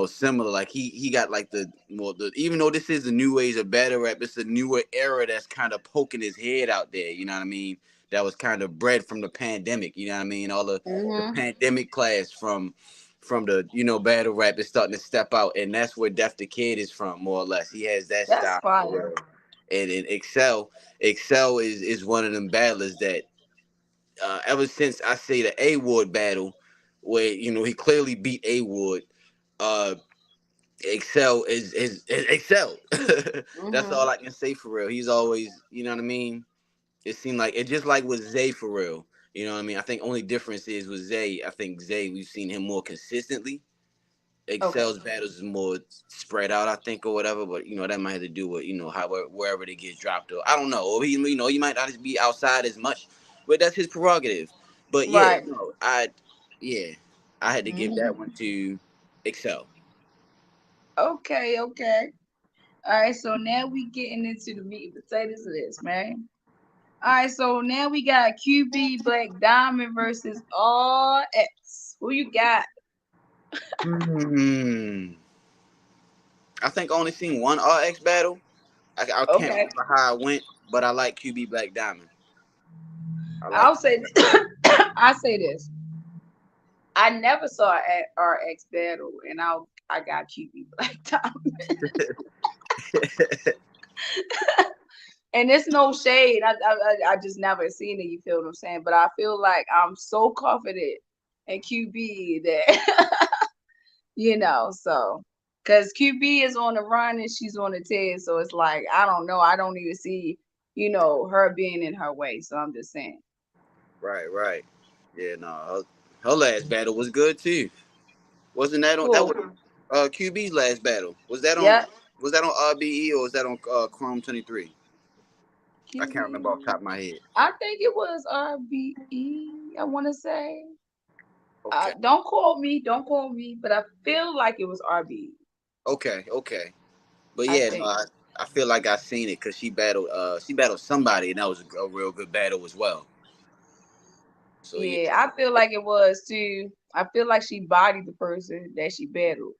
similar. Like he got like even though this is the new age of battle rap, it's a newer era that's kind of poking his head out there. You know what I mean? That was kind of bred from the pandemic. You know what I mean? All the Mm-hmm. pandemic class from the battle rap is starting to step out, and that's where Def the Kid is from, more or less. He has that That's style. fire. And Excel is one of them battlers that ever since I say the A Ward battle, where he clearly beat A Ward, uh, Excel is Excel. That's Mm-hmm. all I can say for real. He's always, you know what I mean. It seemed like it just like with Zay for real. You know what I mean. I think only difference is with Zay. I think Zay we've seen him more consistently. Okay. Excel's battles is more spread out, I think, or whatever. But that might have to do with how wherever they get dropped, or I don't know, or he might not be outside as much, but that's his prerogative. But yeah, Right. no, yeah, I had to give Mm-hmm. that one to Excel. Okay, okay. All right, so now we getting into the meat and potatoes of this, man. All right, so now we got QB Black Diamond versus RX. Who you got? Hmm. I think I only seen one RX battle. I can't Okay, remember how I went, but I like QB Black Diamond. I like I'll QB say I say this. I never saw an RX battle, and I got QB Black Diamond, and it's no shade. I just never seen it. You feel what I'm saying? But I feel like I'm so confident in QB that so because QB is on the run and she's on the tear, so it's like I don't know. I don't even see her being in her way. So I'm just saying. Right, right. Yeah, no, her last battle was good too. Wasn't that on that Cool. was QB's last battle? Yeah. Was that on RBE or was that on Chrome 23? I can't remember off the QB. top of my head. I think it was RBE. I want to say. Okay, Don't quote me. Don't quote me. But I feel like it was RBE. okay, okay. But I yeah, no, think. I feel like I seen it because she battled somebody and that was a real good battle as well. So yeah, Yeah, I feel like it was too. I feel like she bodied the person that she battled.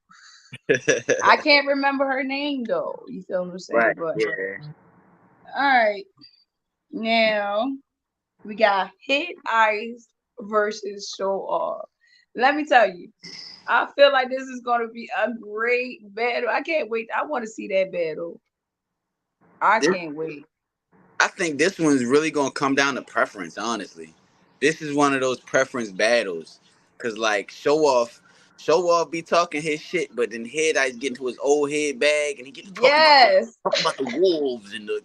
I can't remember her name though. You feel what I'm saying? right, But yeah. all right. Now we got Hit Ice versus Show Off. Let me tell you, I feel like this is gonna be a great battle. I can't wait. I want to see that battle. I This can't wait. I think this one's really gonna come down to preference. Honestly, this is one of those preference battles, cause like show off be talking his shit, but then Head Ice get into his old head bag and he get to Yes, talking about the wolves and the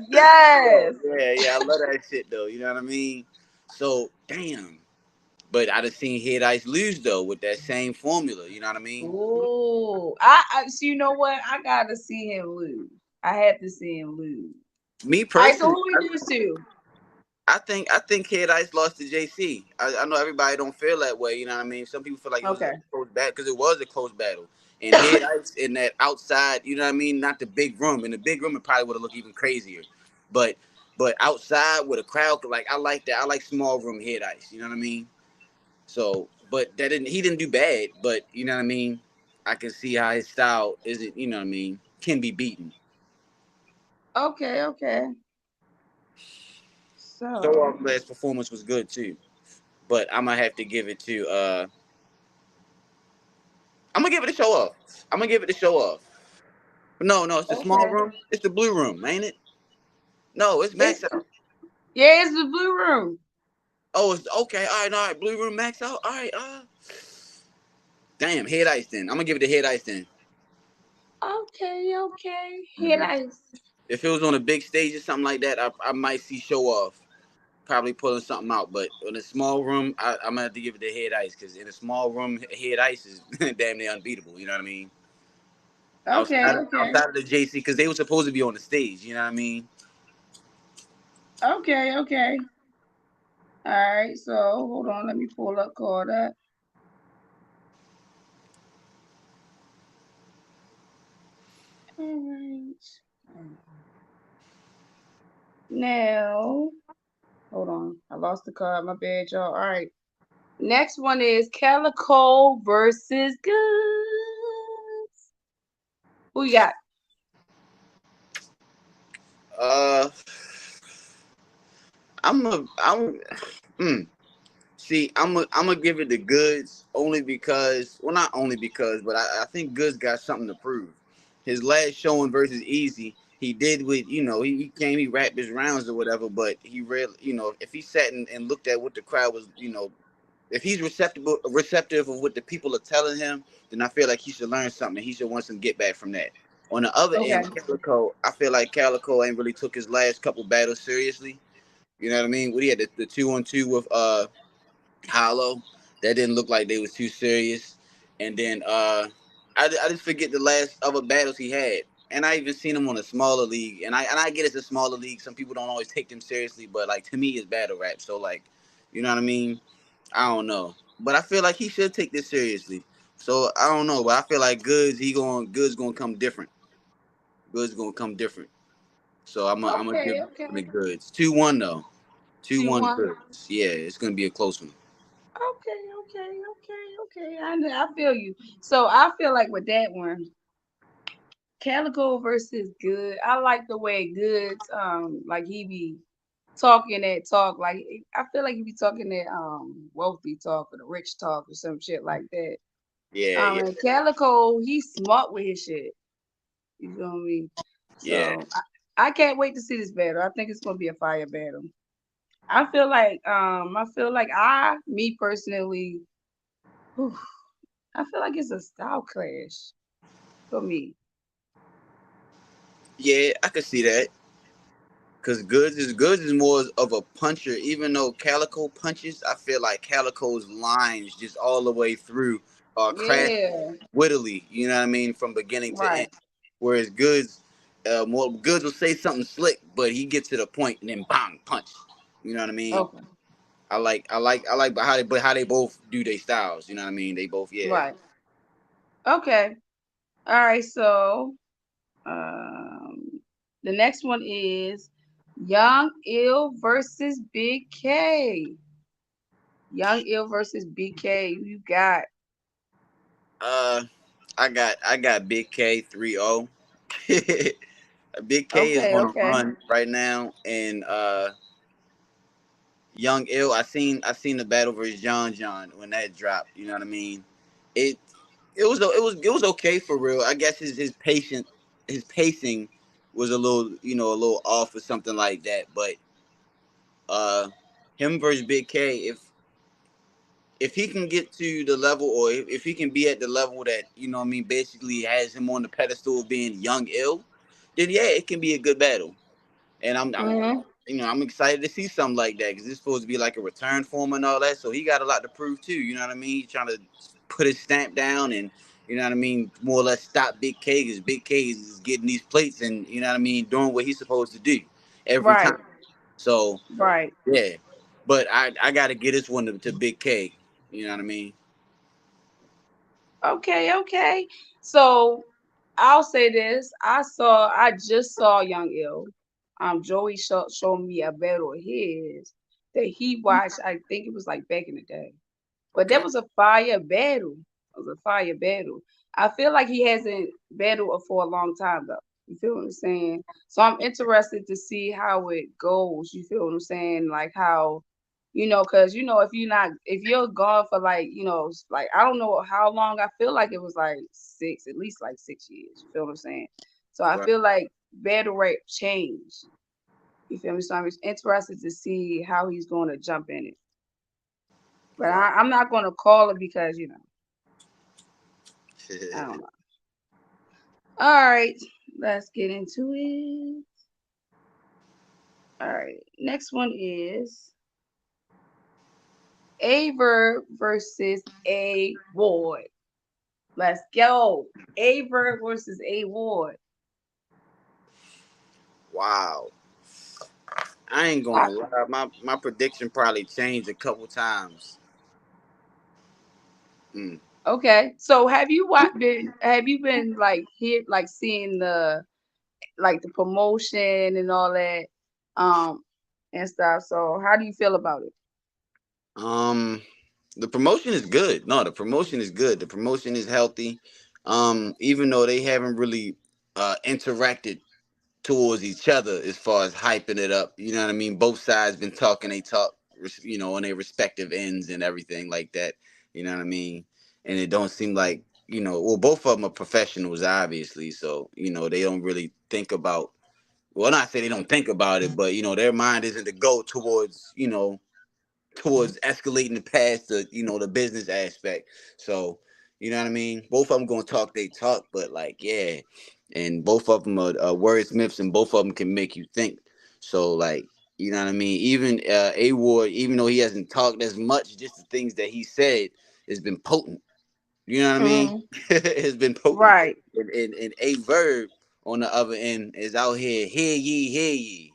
yes. yeah. I love that shit though. You know what I mean? So damn. But I done seen Head Ice lose though with that same formula. You know what I mean? Ooh, so you know what? I gotta see him lose. I had to see him lose. Me All right, so personally, who we lose to? I think Head Ice lost to JC. I know everybody don't feel that way. You know what I mean? Some people feel like it was a Okay. close battle because it was a close battle. And Head Ice in that outside, you know what I mean? Not the big room. In the big room, it probably would have looked even crazier. But outside with a crowd, like I like that. I like small room Head Ice. You know what I mean? So, but he didn't do bad. But you know what I mean? I can see how his style isn't. You know what I mean? Can be beaten. Okay, okay. Show off So, last performance was good too. But I'm gonna have to give it to I'm gonna give it a show off. I'm gonna give it a show off. No, no, it's the small okay. room. It's the blue room, ain't it? No, it's It's max out. yeah, it's the blue room. Oh, it's okay. All right. Blue room max out. All right. Damn, head ice then. I'm gonna give it a head ice then. Okay, okay. Hit Hmm. ice. If it was on a big stage or something like that, I might see show off, probably pulling something out. But in a small room, I'm gonna have to give it the head ice because in a small room, head ice is damn near unbeatable. You know what I mean? Okay, okay. Outside of the JC, because they were supposed to be on the stage. You know what I mean? Okay, okay. All right, so hold on, let me pull up call that. All right. Now, hold on. I lost the card. My bad, y'all. All right. Next one is Calico versus Good. Who you got? Uh, I'm mm, see, I'm gonna give it the goods only because, well, not only because, but I think goods got something to prove. His last showing versus Easy, he did with, he came, he rapped his rounds or whatever, but he really, if he sat and looked at what the crowd was, if he's receptive of what the people are telling him, then I feel like he should learn something. He should want some get back from that. On the other Okay. end, Calico, I feel like Calico ain't really took his last couple battles seriously. You know what I mean? What he had the 2-on-2 with Hollow. That didn't look like they was too serious. And then I just forget the last other battles he had. And I even seen him on a smaller league. And I get it's a smaller league. Some people don't always take them seriously, but like to me it's battle rap. So like, you know what I mean? I don't know. But I feel like he should take this seriously. So I don't know, but I feel like Goods gonna come different. Goods gonna come different. So I'm gonna give Okay. Okay. the Goods 2-1 though. Two Two one one. Goods. Yeah, it's gonna be a close one. Okay. Okay. Okay. Okay. I feel you. So I feel like with that one, Calico versus Good. I like the way Goods like he be talking that talk. Like I feel like he be talking that wealthy talk or the rich talk or some shit like that. Yeah, yeah, And Calico, he's smart with his shit. You feel me? yeah, So I can't wait to see this battle. I think it's gonna be a fire battle. I feel like me personally, whew, I feel like it's a style clash for me. yeah. I could see that because Goods is more of a puncher. Even though Calico punches, I feel like Calico's lines just all the way through are crash Yeah, wittily. You know what I mean, from beginning to end. right. Whereas Goods will say something slick, but he gets to the point and then bang punch. You know what I mean? Okay, I like how they both do their styles. You know what I mean? They both, yeah. right. Okay. All right. So um, the next one is Young Ill versus Big K. Young Ill versus Big K. You got Uh, I got Big K 3-0. Big K is okay, on a okay. run right now, and Young Ill. I seen the battle versus John when that dropped. You know what I mean? It it was okay for real. I guess his pacing was a little off or something like that. But uh, him versus Big K, if he can get to the level, or if he can be at the level that, what I mean, basically has him on the pedestal of being Young Ill, then yeah, it can be a good battle. And Mm-hmm. I'm excited to see something like that because it's supposed to be like a return for him and all that. So he got a lot to prove too. You know what I mean? He's trying to put his stamp down and, you know what I mean, more or less stop Big K because Big K is getting these plates and, you know what I mean, doing what he's supposed to do every Right, time. So right. yeah, but I got to get this one to Big K. You know what I mean? Okay, okay. So I'll say this. I just saw Young Ill. Joey showed me a battle of his that he watched, I think it was like back in the day. But that Okay. was a fire battle. It was a fire battle. I feel like he hasn't battled for a long time though. You feel what I'm saying? So I'm interested to see how it goes. You feel what I'm saying? Like how, because if you're gone for like, like I don't know how long. I feel like it was like at least like 6 years. You feel what I'm saying? So I Right. feel like battle rate changed. You feel me? So I'm interested to see how he's going to jump in it. But Right. I'm not going to call it because I don't know. All right, let's get into it. All right, next one is Aver versus A Ward. Let's go. Aver versus A Ward. Wow. I ain't Uh, gonna lie. My prediction probably changed a couple times. Mm. okay, so have you been like here like seeing the promotion and all that um and stuff? So how do you feel about it? Um, the promotion is good. No, the promotion is good. The promotion is healthy. Even though they haven't really interacted towards each other as far as hyping it up. You know what I mean? Both sides been talking they talk, on their respective ends and everything like that. You know what I mean? And it don't seem like, well, both of them are professionals, obviously. So, they don't really think about, well, not say they don't think about it, but, their mind isn't to go towards escalating past the business aspect. So, you know what I mean? Both of them gonna talk they talk, but like, yeah, and both of them are wordsmiths, and both of them can make you think. So, like, you know what I mean? Even A Ward, even though he hasn't talked as much, just the things that he said has been potent. You know what I mean? Mm, It's been potent. right. And A Verb on the other end is out here, hear ye.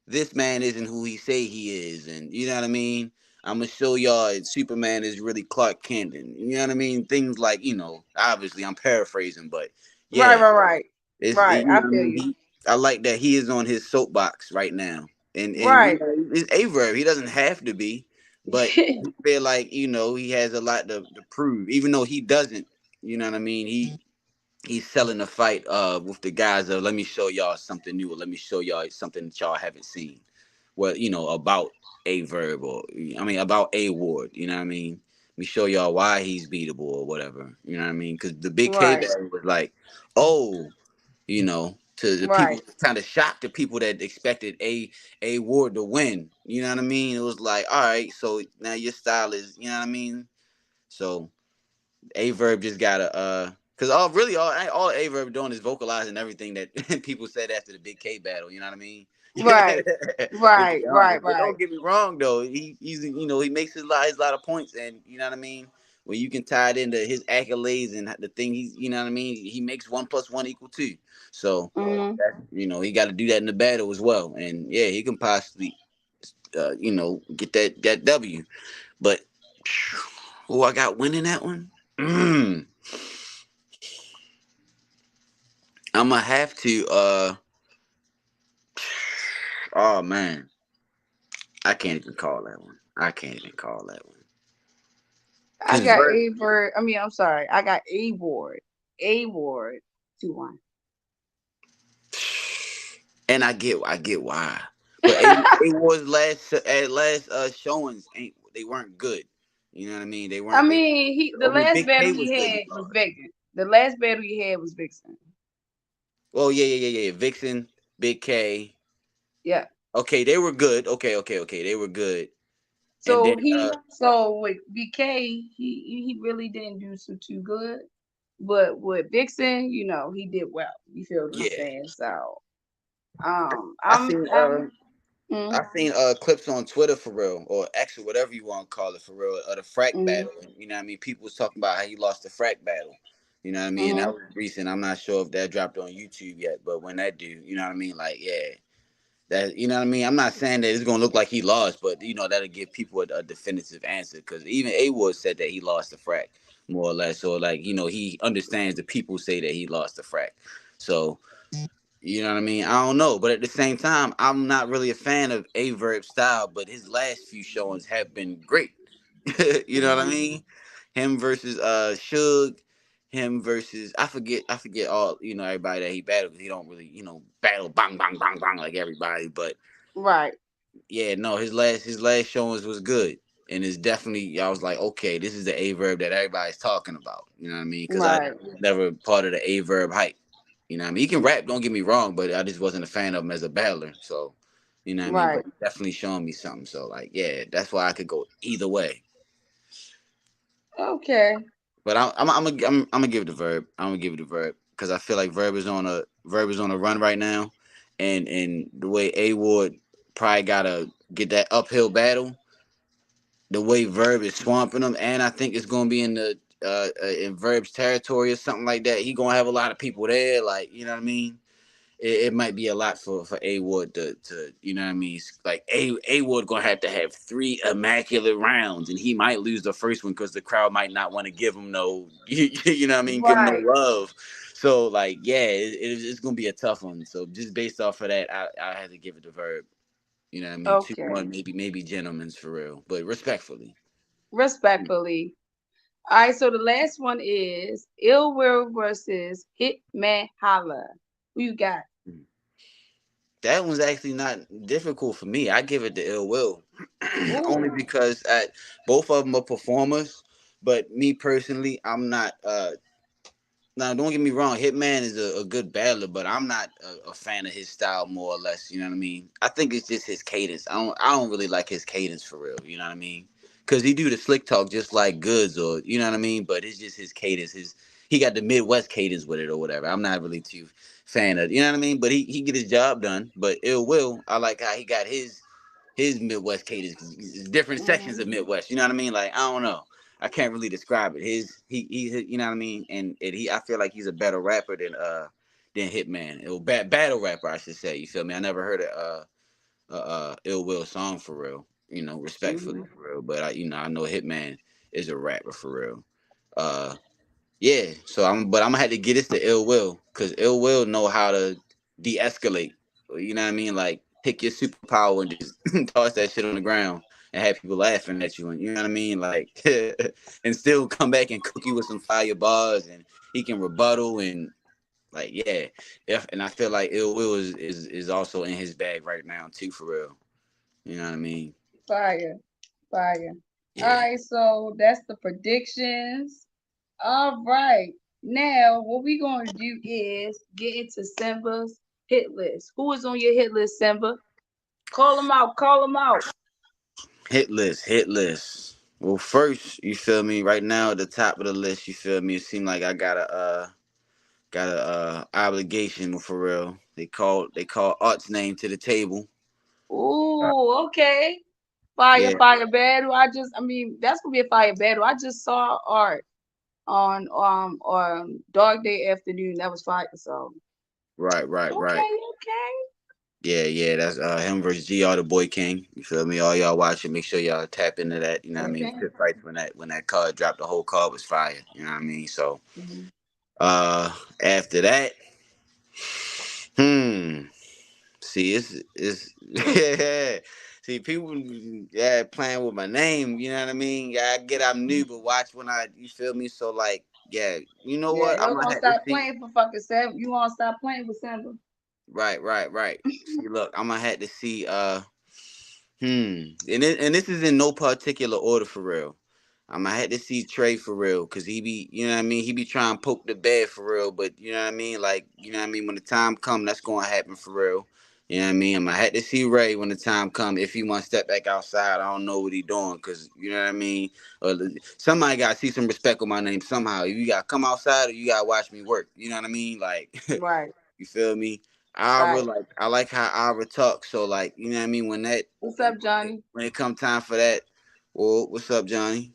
This man isn't who he say he is, and you know what I mean. I'm gonna show y'all Superman is really Clark Kent, and you know what I mean. Things like obviously I'm paraphrasing, but Right, yeah, right, right. Right. you I know what I feel mean. you. I like that he is on his soapbox right now, and Right. it's a verb. He doesn't have to be, but I feel like he has a lot to prove, even though he doesn't. You know what I mean. He's selling the fight with the guys of, let me show y'all something new, or let me show y'all something that y'all haven't seen. Well, about a verb, or I mean about a ward, you know what I mean? Let me show y'all why he's beatable or whatever. You know what I mean? Because the big K Right. battle was like, oh, to the people, Right. kind of shocked the people that expected a ward to win. You know what I mean? It was like, all right, so now your style is, you know what I mean? So a verb just gotta because all A verb doing is vocalizing everything that people said after the big K battle. You know what I mean? Right. To Right. be Right. honest, but Right. don't get me wrong though. He's he makes his lot of points, and you know what I mean. When you can tie it into his accolades and the thing he's, you know what I mean, he makes 1 + 1 = 2. So Mm, he got to do that in the battle as well, and yeah, he can possibly get that W. But who I got winning that one? Mm. I'm gonna have to. Oh man, I can't even call that one. I can't even call that one. I Cause got Vert, a word. I mean, I'm sorry. I got a ward. A ward. 2-1. and I get why, but A was last showings they weren't good. You know what I mean? They I weren't. mean, the Only last Big battle K was he good. He had was lost. Vixen. The last battle he had was Vixen. Oh yeah. Vixen, Big K. Yeah. Okay, they were good. Okay. They were good. And then So with BK, he really didn't do so too good. But with Vixen, he did well. You feel what I'm yeah, saying? So I seen I'm mm, I seen clips on Twitter for real, or X, or whatever you want to call it for real, of the frack mm, battle. And you know what I mean? People was talking about how he lost the frack battle. You know what I mean? And that mm, was recent. I'm not sure if that dropped on YouTube yet, but when that do, you know what I mean? Like, yeah. That, you know what I mean? I'm not saying that it's gonna look like he lost, but that'll give people a definitive answer. Because even A Ward said that he lost the frack, more or less. So like, he understands the people say that he lost the frack. So you know what I mean? I don't know, but at the same time, I'm not really a fan of Averb style, but his last few showings have been great. You know what I mm, mean? Him versus Suge, him versus I forget all everybody that he battled. 'Cause he don't really battle bang bang bang bang like everybody, but right, yeah, no, his last showings was good, and it's definitely I was like, okay, this is the Averb that everybody's talking about. You know what I mean? Because I right, never part of the Averb hype. You know what I mean? He can rap, don't get me wrong, but I just wasn't a fan of him as a battler. So, you know what I mean? right. But he definitely showing me something. So, like, yeah, that's why I could go either way. Okay. But I'm gonna give it to Verb. I'm gonna give it to Verb because I feel like Verb is on a run right now, and the way A Ward probably gotta get that uphill battle, the way Verb is swamping him, and I think it's gonna be in Verb's territory or something like that. He gonna have a lot of people there, like you know what I mean. It might be a lot for A Ward to you know what I mean. Like A Ward gonna have to have 3 immaculate rounds, and he might lose the first one because the crowd might not want to give him no you know what I mean, give him no Right. love. So like yeah, it's gonna be a tough one. So just based off of that, I had to give it to Verb. You know what I mean, two Okay. one maybe gentlemen's for real, but respectfully. Respectfully. All right, so the last one is Ill Will versus Hitman Holla. Who you got? That one's actually not difficult for me. I give it to Ill Will, only Ooh. because both of them are performers. But me personally, I'm not. Now, don't get me wrong. Hitman is a good battler, but I'm not a fan of his style. More or less, you know what I mean. I think it's just his cadence. I don't really like his cadence for real. You know what I mean? Because he do the slick talk just like Goods, or you know what I mean. But it's just his cadence. He got the Midwest cadence with it or whatever. I'm not really too fan of. You know what I mean? But he get his job done. But Ill Will, I like how he got his Midwest cadence. 'Cause it's different sections of Mhm. Midwest. You know what I mean? Like I don't know. I can't really describe it. You know what I mean, and I feel like he's a better rapper than Hitman. Battle rapper, I should say. You feel me? I never heard a Ill Will song for real. You know, respectfully Mhm. for real. But I know Hitman is a rapper for real. Uh, yeah. So I'm gonna have to get this to Ill Will because Ill Will know how to de-escalate. You know what I mean? Like pick your superpower and just toss that shit on the ground and have people laughing at you, and you know what I mean? Like and still come back and cook you with some fire bars, and he can rebuttal and like yeah. If and I feel like Ill Will is also in his bag right now too for real. You know what I mean? Fire. Fire. All Yeah. right, so that's the predictions. All right. Now, what we're going to do is get into Simba's hit list. Who is on your hit list, Simba? Call them out. Call them out. Hit list. Well, first, you feel me? Right now, at the top of the list, you feel me? It seemed like I got a obligation for real. They call Art's name to the table. Ooh, okay. Fire, Yeah, fire battle. I mean, that's gonna be a fire battle. I just saw art on Dog Day Afternoon. That was fire. So right. okay, okay, Yeah. That's him versus GR the Boy King. You feel me? All y'all watching, make sure y'all tap into that. You know what I mean? okay. Pit fights when that card dropped, the whole card was fire. You know what I mean? So Mhm. uh, after that, hmm. See, it's yeah. See, people playing with my name. You know what I mean? Yeah, I get I'm new, but watch when you feel me. So like, yeah, you know Yeah, what? I'm you're gonna gonna have to stop see. playing for fucking Sam. You wanna stop playing with Simba? Right. See, look, I'm gonna have to see. And this is in no particular order for real. I had to see Trey for real, cause he be, you know what I mean. He be trying to poke the bear for real, but you know what I mean. Like, you know what I mean. When the time come, that's gonna happen for real. You know what I mean. I had to see Ray when the time come. If he want to step back outside, I don't know what he doing, cause you know what I mean. Or somebody got to see some respect on my name somehow. You got to come outside, or you got to watch me work. You know what I mean. Like, Right, you feel me? right. I like how Ira talks. So like, you know what I mean. What's up, Johnny? When it come time for that, well, what's up, Johnny?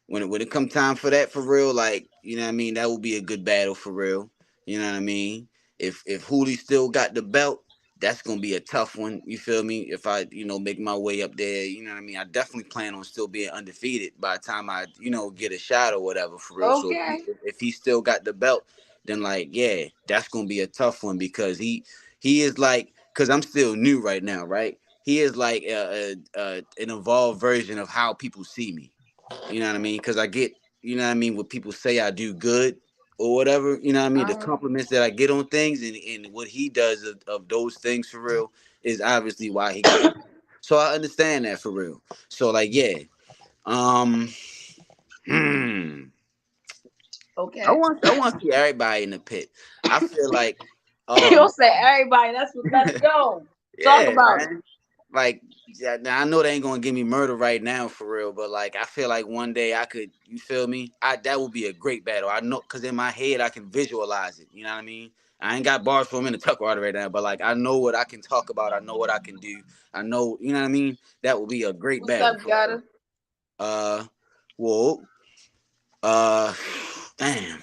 When it come time for that for real, like you know what I mean, that would be a good battle for real. You know what I mean? If Hooley still got the belt, that's gonna be a tough one. You feel me? If I make my way up there, you know what I mean. I definitely plan on still being undefeated by the time I get a shot or whatever for real. So Okay. if he still got the belt, then like yeah, that's gonna be a tough one because he is like because I'm still new right now, right? He is like an evolved version of how people see me. You know what I mean? Because I get, you know what I mean, what people say I do good or whatever. You know what I mean? The Uh, compliments that I get on things and what he does of those things for real is obviously why he got the. So I understand that for real. So like, yeah. Um. Hmm. okay. I want to see everybody in the pit. I feel like, You'll um, say everybody. That's what. Let's go. Talk yeah, about it. man. Like, yeah, now I know they ain't gonna give me murder right now for real, but like, I feel like one day I could. You feel me? That would be a great battle. I know, cause in my head I can visualize it. You know what I mean? I ain't got bars for him in the tuck water right now, but like, I know what I can talk about. I know what I can do. I know, you know what I mean? That would be a great What's battle up, for real. Gotta? Uh, well, uh, damn.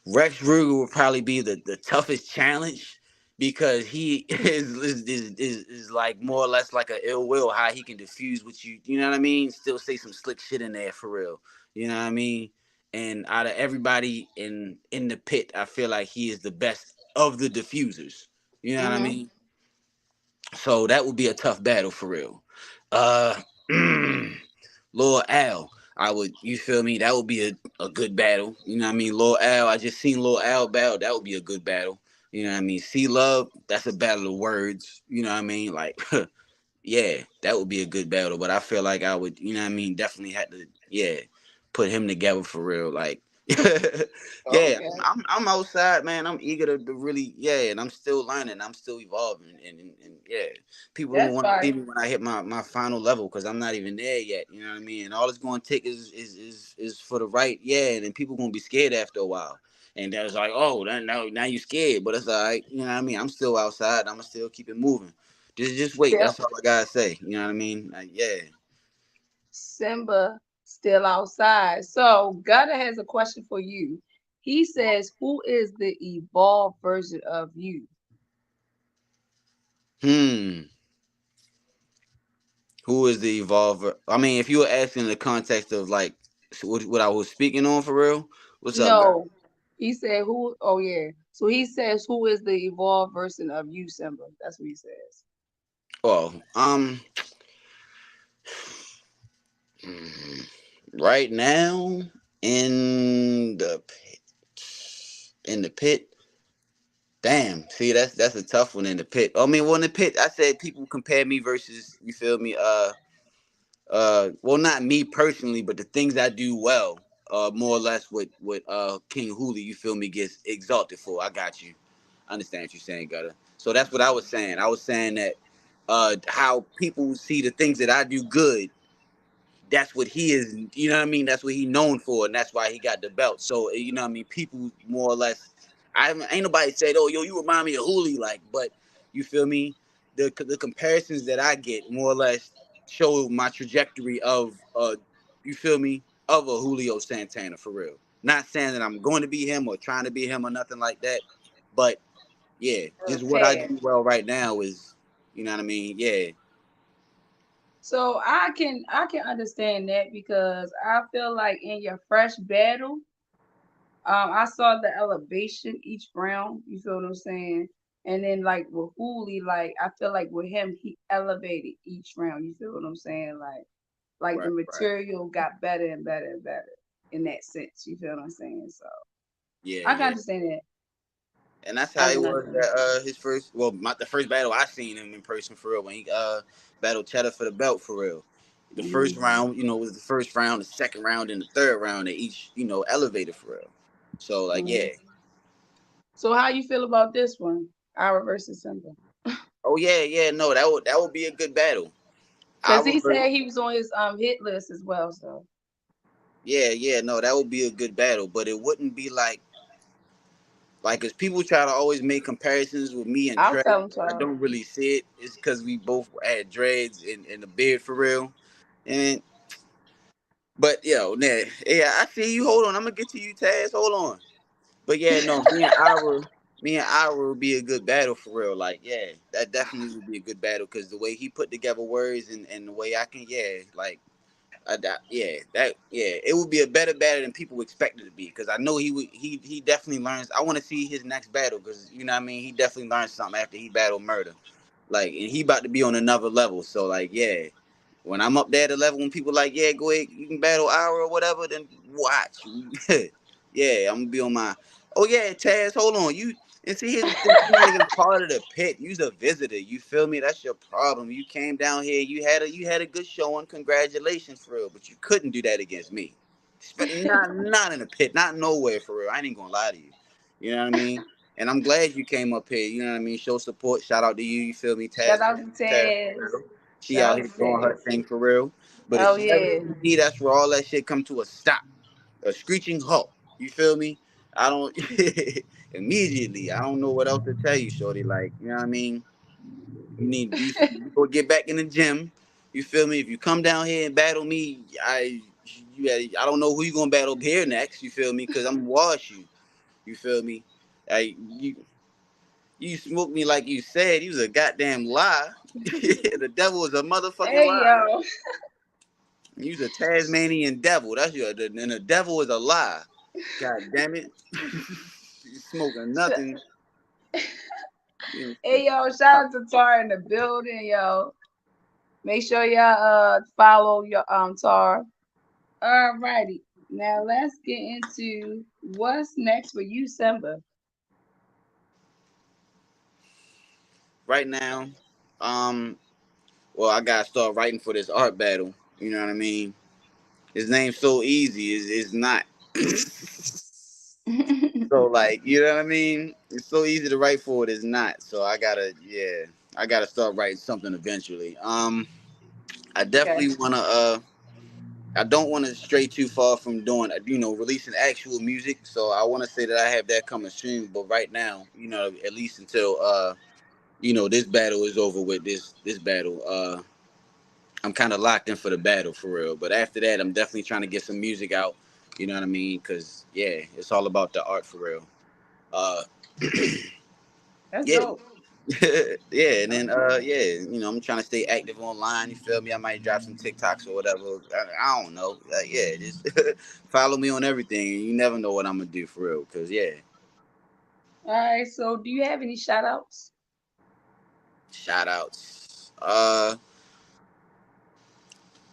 Rex Ruger will probably be the toughest challenge because he is like more or less like a ill will how he can diffuse what you know what I mean, still say some slick shit in there for real. You know what I mean? And out of everybody in the pit, I feel like he is the best of the diffusers. You know what I Mm-hmm. mean? So that would be a tough battle for real. Uh Lord Al. I would, you feel me? That would be a good battle. You know what I mean? Lil Al, I just seen Lil Al battle. That would be a good battle. You know what I mean? C Love, that's a battle of words. You know what I mean? Like, yeah, that would be a good battle. But I feel like I would, you know what I mean? Definitely had to, yeah, put him together for real. Like, yeah, Okay, I'm outside, man. I'm eager to really, yeah, and I'm still learning. I'm still evolving, and yeah, people don't that's want to see fine. me when I hit my final level because I'm not even there yet. You know what I mean? And all it's going to take is for the right, yeah, and then people gonna be scared after a while. And that's like, oh, now you scared, but it's all right. You know what I mean? I'm still outside. I'ma still keep it moving. Just wait. Still, That's all I gotta say. You know what I mean? Like, yeah. Simba still outside. So Gutter has a question for you. He says, "Who is the evolved version of you?" Hmm. Who is the evolver? I mean, if you were asking in the context of like what I was speaking on for real, what's up, guy? No, he said, "Who?" Oh yeah. So he says, "Who is the evolved version of you, Simba?" That's what he says. Well, hmm, right now in the pit. Damn. See, that's a tough one in the pit. I mean, well, in the pit, I said people compare me versus you feel me. Well, not me personally, but the things I do well. More or less what King Huli, you feel me, gets exalted for. I got you. I understand what you're saying, Gutter. So that's what I was saying. I was saying that how people see the things that I do good, that's what he is, you know what I mean? That's what he known for, and that's why he got the belt. So, you know what I mean? People more or less, ain't nobody said, oh, yo, you remind me of Hooli, like, but you feel me? The comparisons that I get more or less show my trajectory of, you feel me, of a Julio Santana for real. Not saying that I'm going to be him or trying to be him or nothing like that, but yeah, just what I Tad. do well right now is, you know what I mean? Yeah, So I can understand that because I feel like in your fresh battle, I saw the elevation each round. You feel what I'm saying? And then like with Hooley, like I feel like with him, he elevated each round. You feel what I'm saying? Like the right, right. material got better and better and better in that sense. You feel what I'm saying? So Yeah, I can yeah. understand that. And that's how I it can was understand. that his first, well, the first battle I seen him in person for real when he battled Cheddar for the belt for real. The Hmm. first round, was the first round, the second round, and the third round. They each, elevated for real. So like, Hmm. yeah. So how you feel about this one? Our versus Simba. Oh yeah, yeah. No, that would be a good battle. Because Our he ver- said he was on his hit list as well. So yeah, yeah. No, that would be a good battle, but it wouldn't be like as people try to always make comparisons with me and I'll Trey. tell him I to. don't really see it. It's because we both had dreads and a beard for real. And but yo, nah, yeah, I see you. Hold on, I'm gonna get to you, Taz. Hold on. But yeah, no, me and Ira would be a good battle for real. Like, yeah, that definitely would be a good battle because the way he put together words and the way I can, yeah, like, yeah, it would be a better battle than people expected it to be. Because I know he definitely learns. I want to see his next battle because you know what I mean. He definitely learned something after he battled Murder, like, and he about to be on another level. So like, yeah. When I'm up there at the level when people like, yeah, go ahead, you can battle Ira or whatever, then watch. Yeah, I'm gonna be on my. Oh yeah, Taz, hold on. You and see here's the thing. You're not even part of the pit. You's a visitor. You feel me? That's your problem. You came down here. You had a good showing. Congratulations for real. But you couldn't do that against me. Not in the pit. Not nowhere for real. I ain't even gonna lie to you. You know what I mean? And I'm glad you came up here. You know what I mean? Show support. Shout out to you. You feel me? Shout Taz, out to Taz Taz. for real. She Shout out out here to doing her Taz. thing for real. But at Oh yeah. 7 that's where all that shit come to a stop, a screeching halt. You feel me? I don't immediately. I don't know what else to tell you, shorty. Like, you know what I mean? You go get back in the gym. You feel me? If you come down here and battle me, I don't know who you gonna battle here next. You feel me? Because I'm gonna wash you. You feel me? I you smoked me like you said. You was a goddamn lie. The devil is a motherfucking Hey lie. yo. You's a Tasmanian devil. That's and the devil is a lie. God damn it. You smoking nothing. You Hey yo, shout out to Tar in the building, yo. Make sure y'all follow your Tar. All righty. Now let's get into what's next for you, Simba. Right now, um, well, I gotta start writing for this art battle. You know what I mean? His name's so easy. It's not. So like, you know what I mean? It's so easy to write for it. It's not. So I gotta, yeah, I gotta start writing something eventually. I Okay. definitely wanna. I don't want to stray too far from doing, releasing actual music. So I want to say that I have that coming soon. But right now, at least until this battle is over with. This battle, I'm kind of locked in for the battle for real. But after that, I'm definitely trying to get some music out. You know what I mean? Cause yeah, it's all about the art for real. Uh, That's yeah, dope. yeah, and then Okay. yeah, I'm trying to stay active online. You feel me? I might drop some TikToks or whatever. I don't know. Yeah, just follow me on everything. You never know what I'm gonna do for real. Cause yeah, All right. So, do you have any shout outs? shout outs.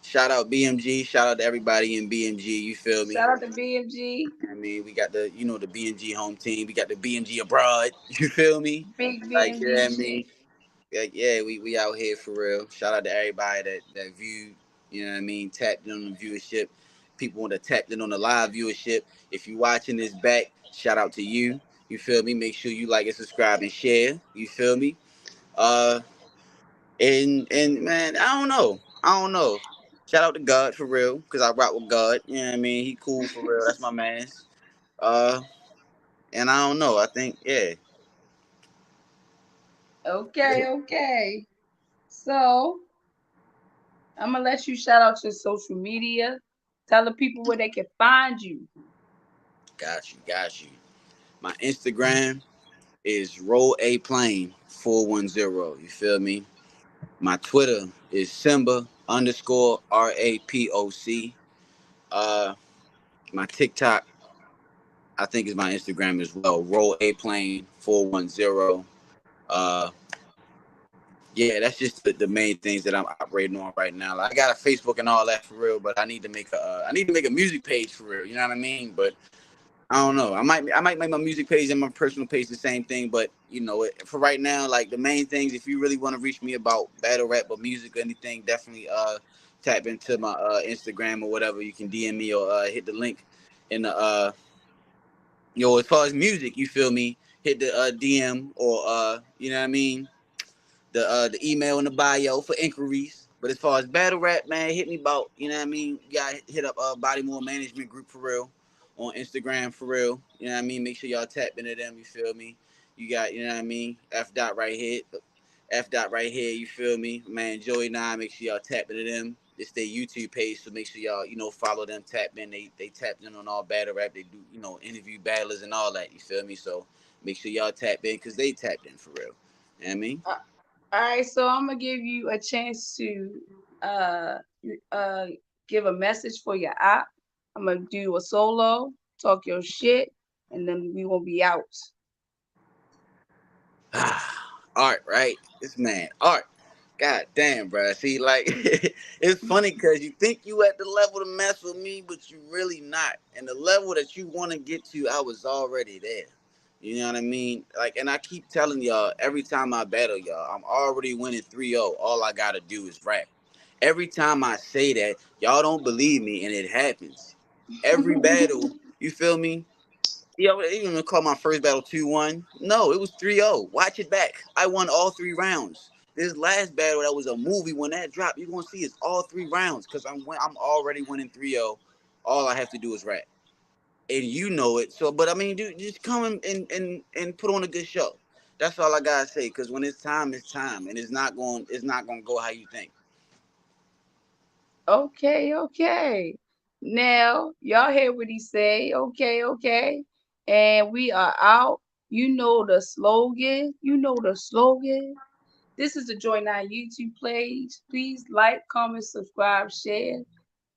Shout out BMG. Shout out to everybody in BMG. You feel me? Shout out to BMG, I mean, we got the BMG home team. We got the BMG abroad. You feel me? big Like, you know BMG what I mean? shit. Like, yeah, we out here for real. Shout out to everybody that viewed, you know what I mean, tapped in on the viewership. People that tapped in on the live viewership. If you watching this back, shout out to you. You feel me? Make sure you like and subscribe and share. You feel me? Uh and man, I don't know. Shout out to God for real, cause I rock with God. You know what I mean? He cool for real. That's my man's. Uh and I don't know. I think yeah. Okay. Okay. So, I'm gonna let you shout out your social media. Tell the people where they can find you. Got you. My Instagram is roll a plane 410. You feel me? My Twitter is Simba underscore RAPOC. Uh, my TikTok, I think, is my Instagram as well. Roll a plane 410. Uh, yeah, that's just the main things that I'm operating on right now. Like, I got a Facebook and all that for real, but I need to make a music page for real. You know what I mean? But I don't know. I might make my music page and my personal page the same thing, but for right now, like the main things, if you really want to reach me about battle rap or music or anything, definitely tap into my Instagram or whatever. You can DM me or hit the link in the as far as music, you feel me? Hit the DM or you know what I mean? The email in the bio for inquiries. But as far as battle rap, man, hit me about, you know what I mean? You gotta hit up Bodymore Management Group for real on Instagram for real. You know what I mean? Make sure y'all tap into them, you feel me? You got, you know what I mean? F dot right here. F dot right here, you feel me? Man, Joey Nine, make sure y'all tap into them. It's their YouTube page, so make sure y'all, follow them, tap in. They tapped in on all battle rap. They do, interview battlers and all that, you feel me? So make sure y'all tap in because they tapped in for real. You know what I mean? All right, so I'm gonna give you a chance to uh uh give a message for your app. I'm gonna do a solo, talk your shit, and then we will be out. Art, right? This man, art. God damn, bro. See, like, it's funny because you think you at the level to mess with me, but you really not. And the level that you want to get to, I was already there. You know what I mean? Like, and I keep telling y'all every time I battle y'all, I'm already winning 3-0. All I gotta do is rap. Every time I say that, y'all don't believe me, and it happens. Every battle, you feel me? Yeah, even gonna call my first battle 2-1. No, it was 3-0. Watch it back. I won all 3 rounds. This last battle that was a movie. When that dropped, you're gonna see it's all 3 rounds because I'm already winning 3-0. All I have to do is rap, and you know it. So, but I mean, dude, just come and put on a good show. That's all I gotta say. Because when it's time, and it's not gonna go how you think. Okay, okay. Now, y'all hear what he say. Okay, okay. And we are out. You know the slogan. You know the slogan. This is the Joy 9 YouTube page. Please like, comment, subscribe, share.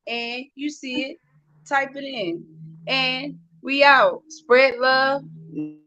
And you see it, type it in. And we out. Spread love, not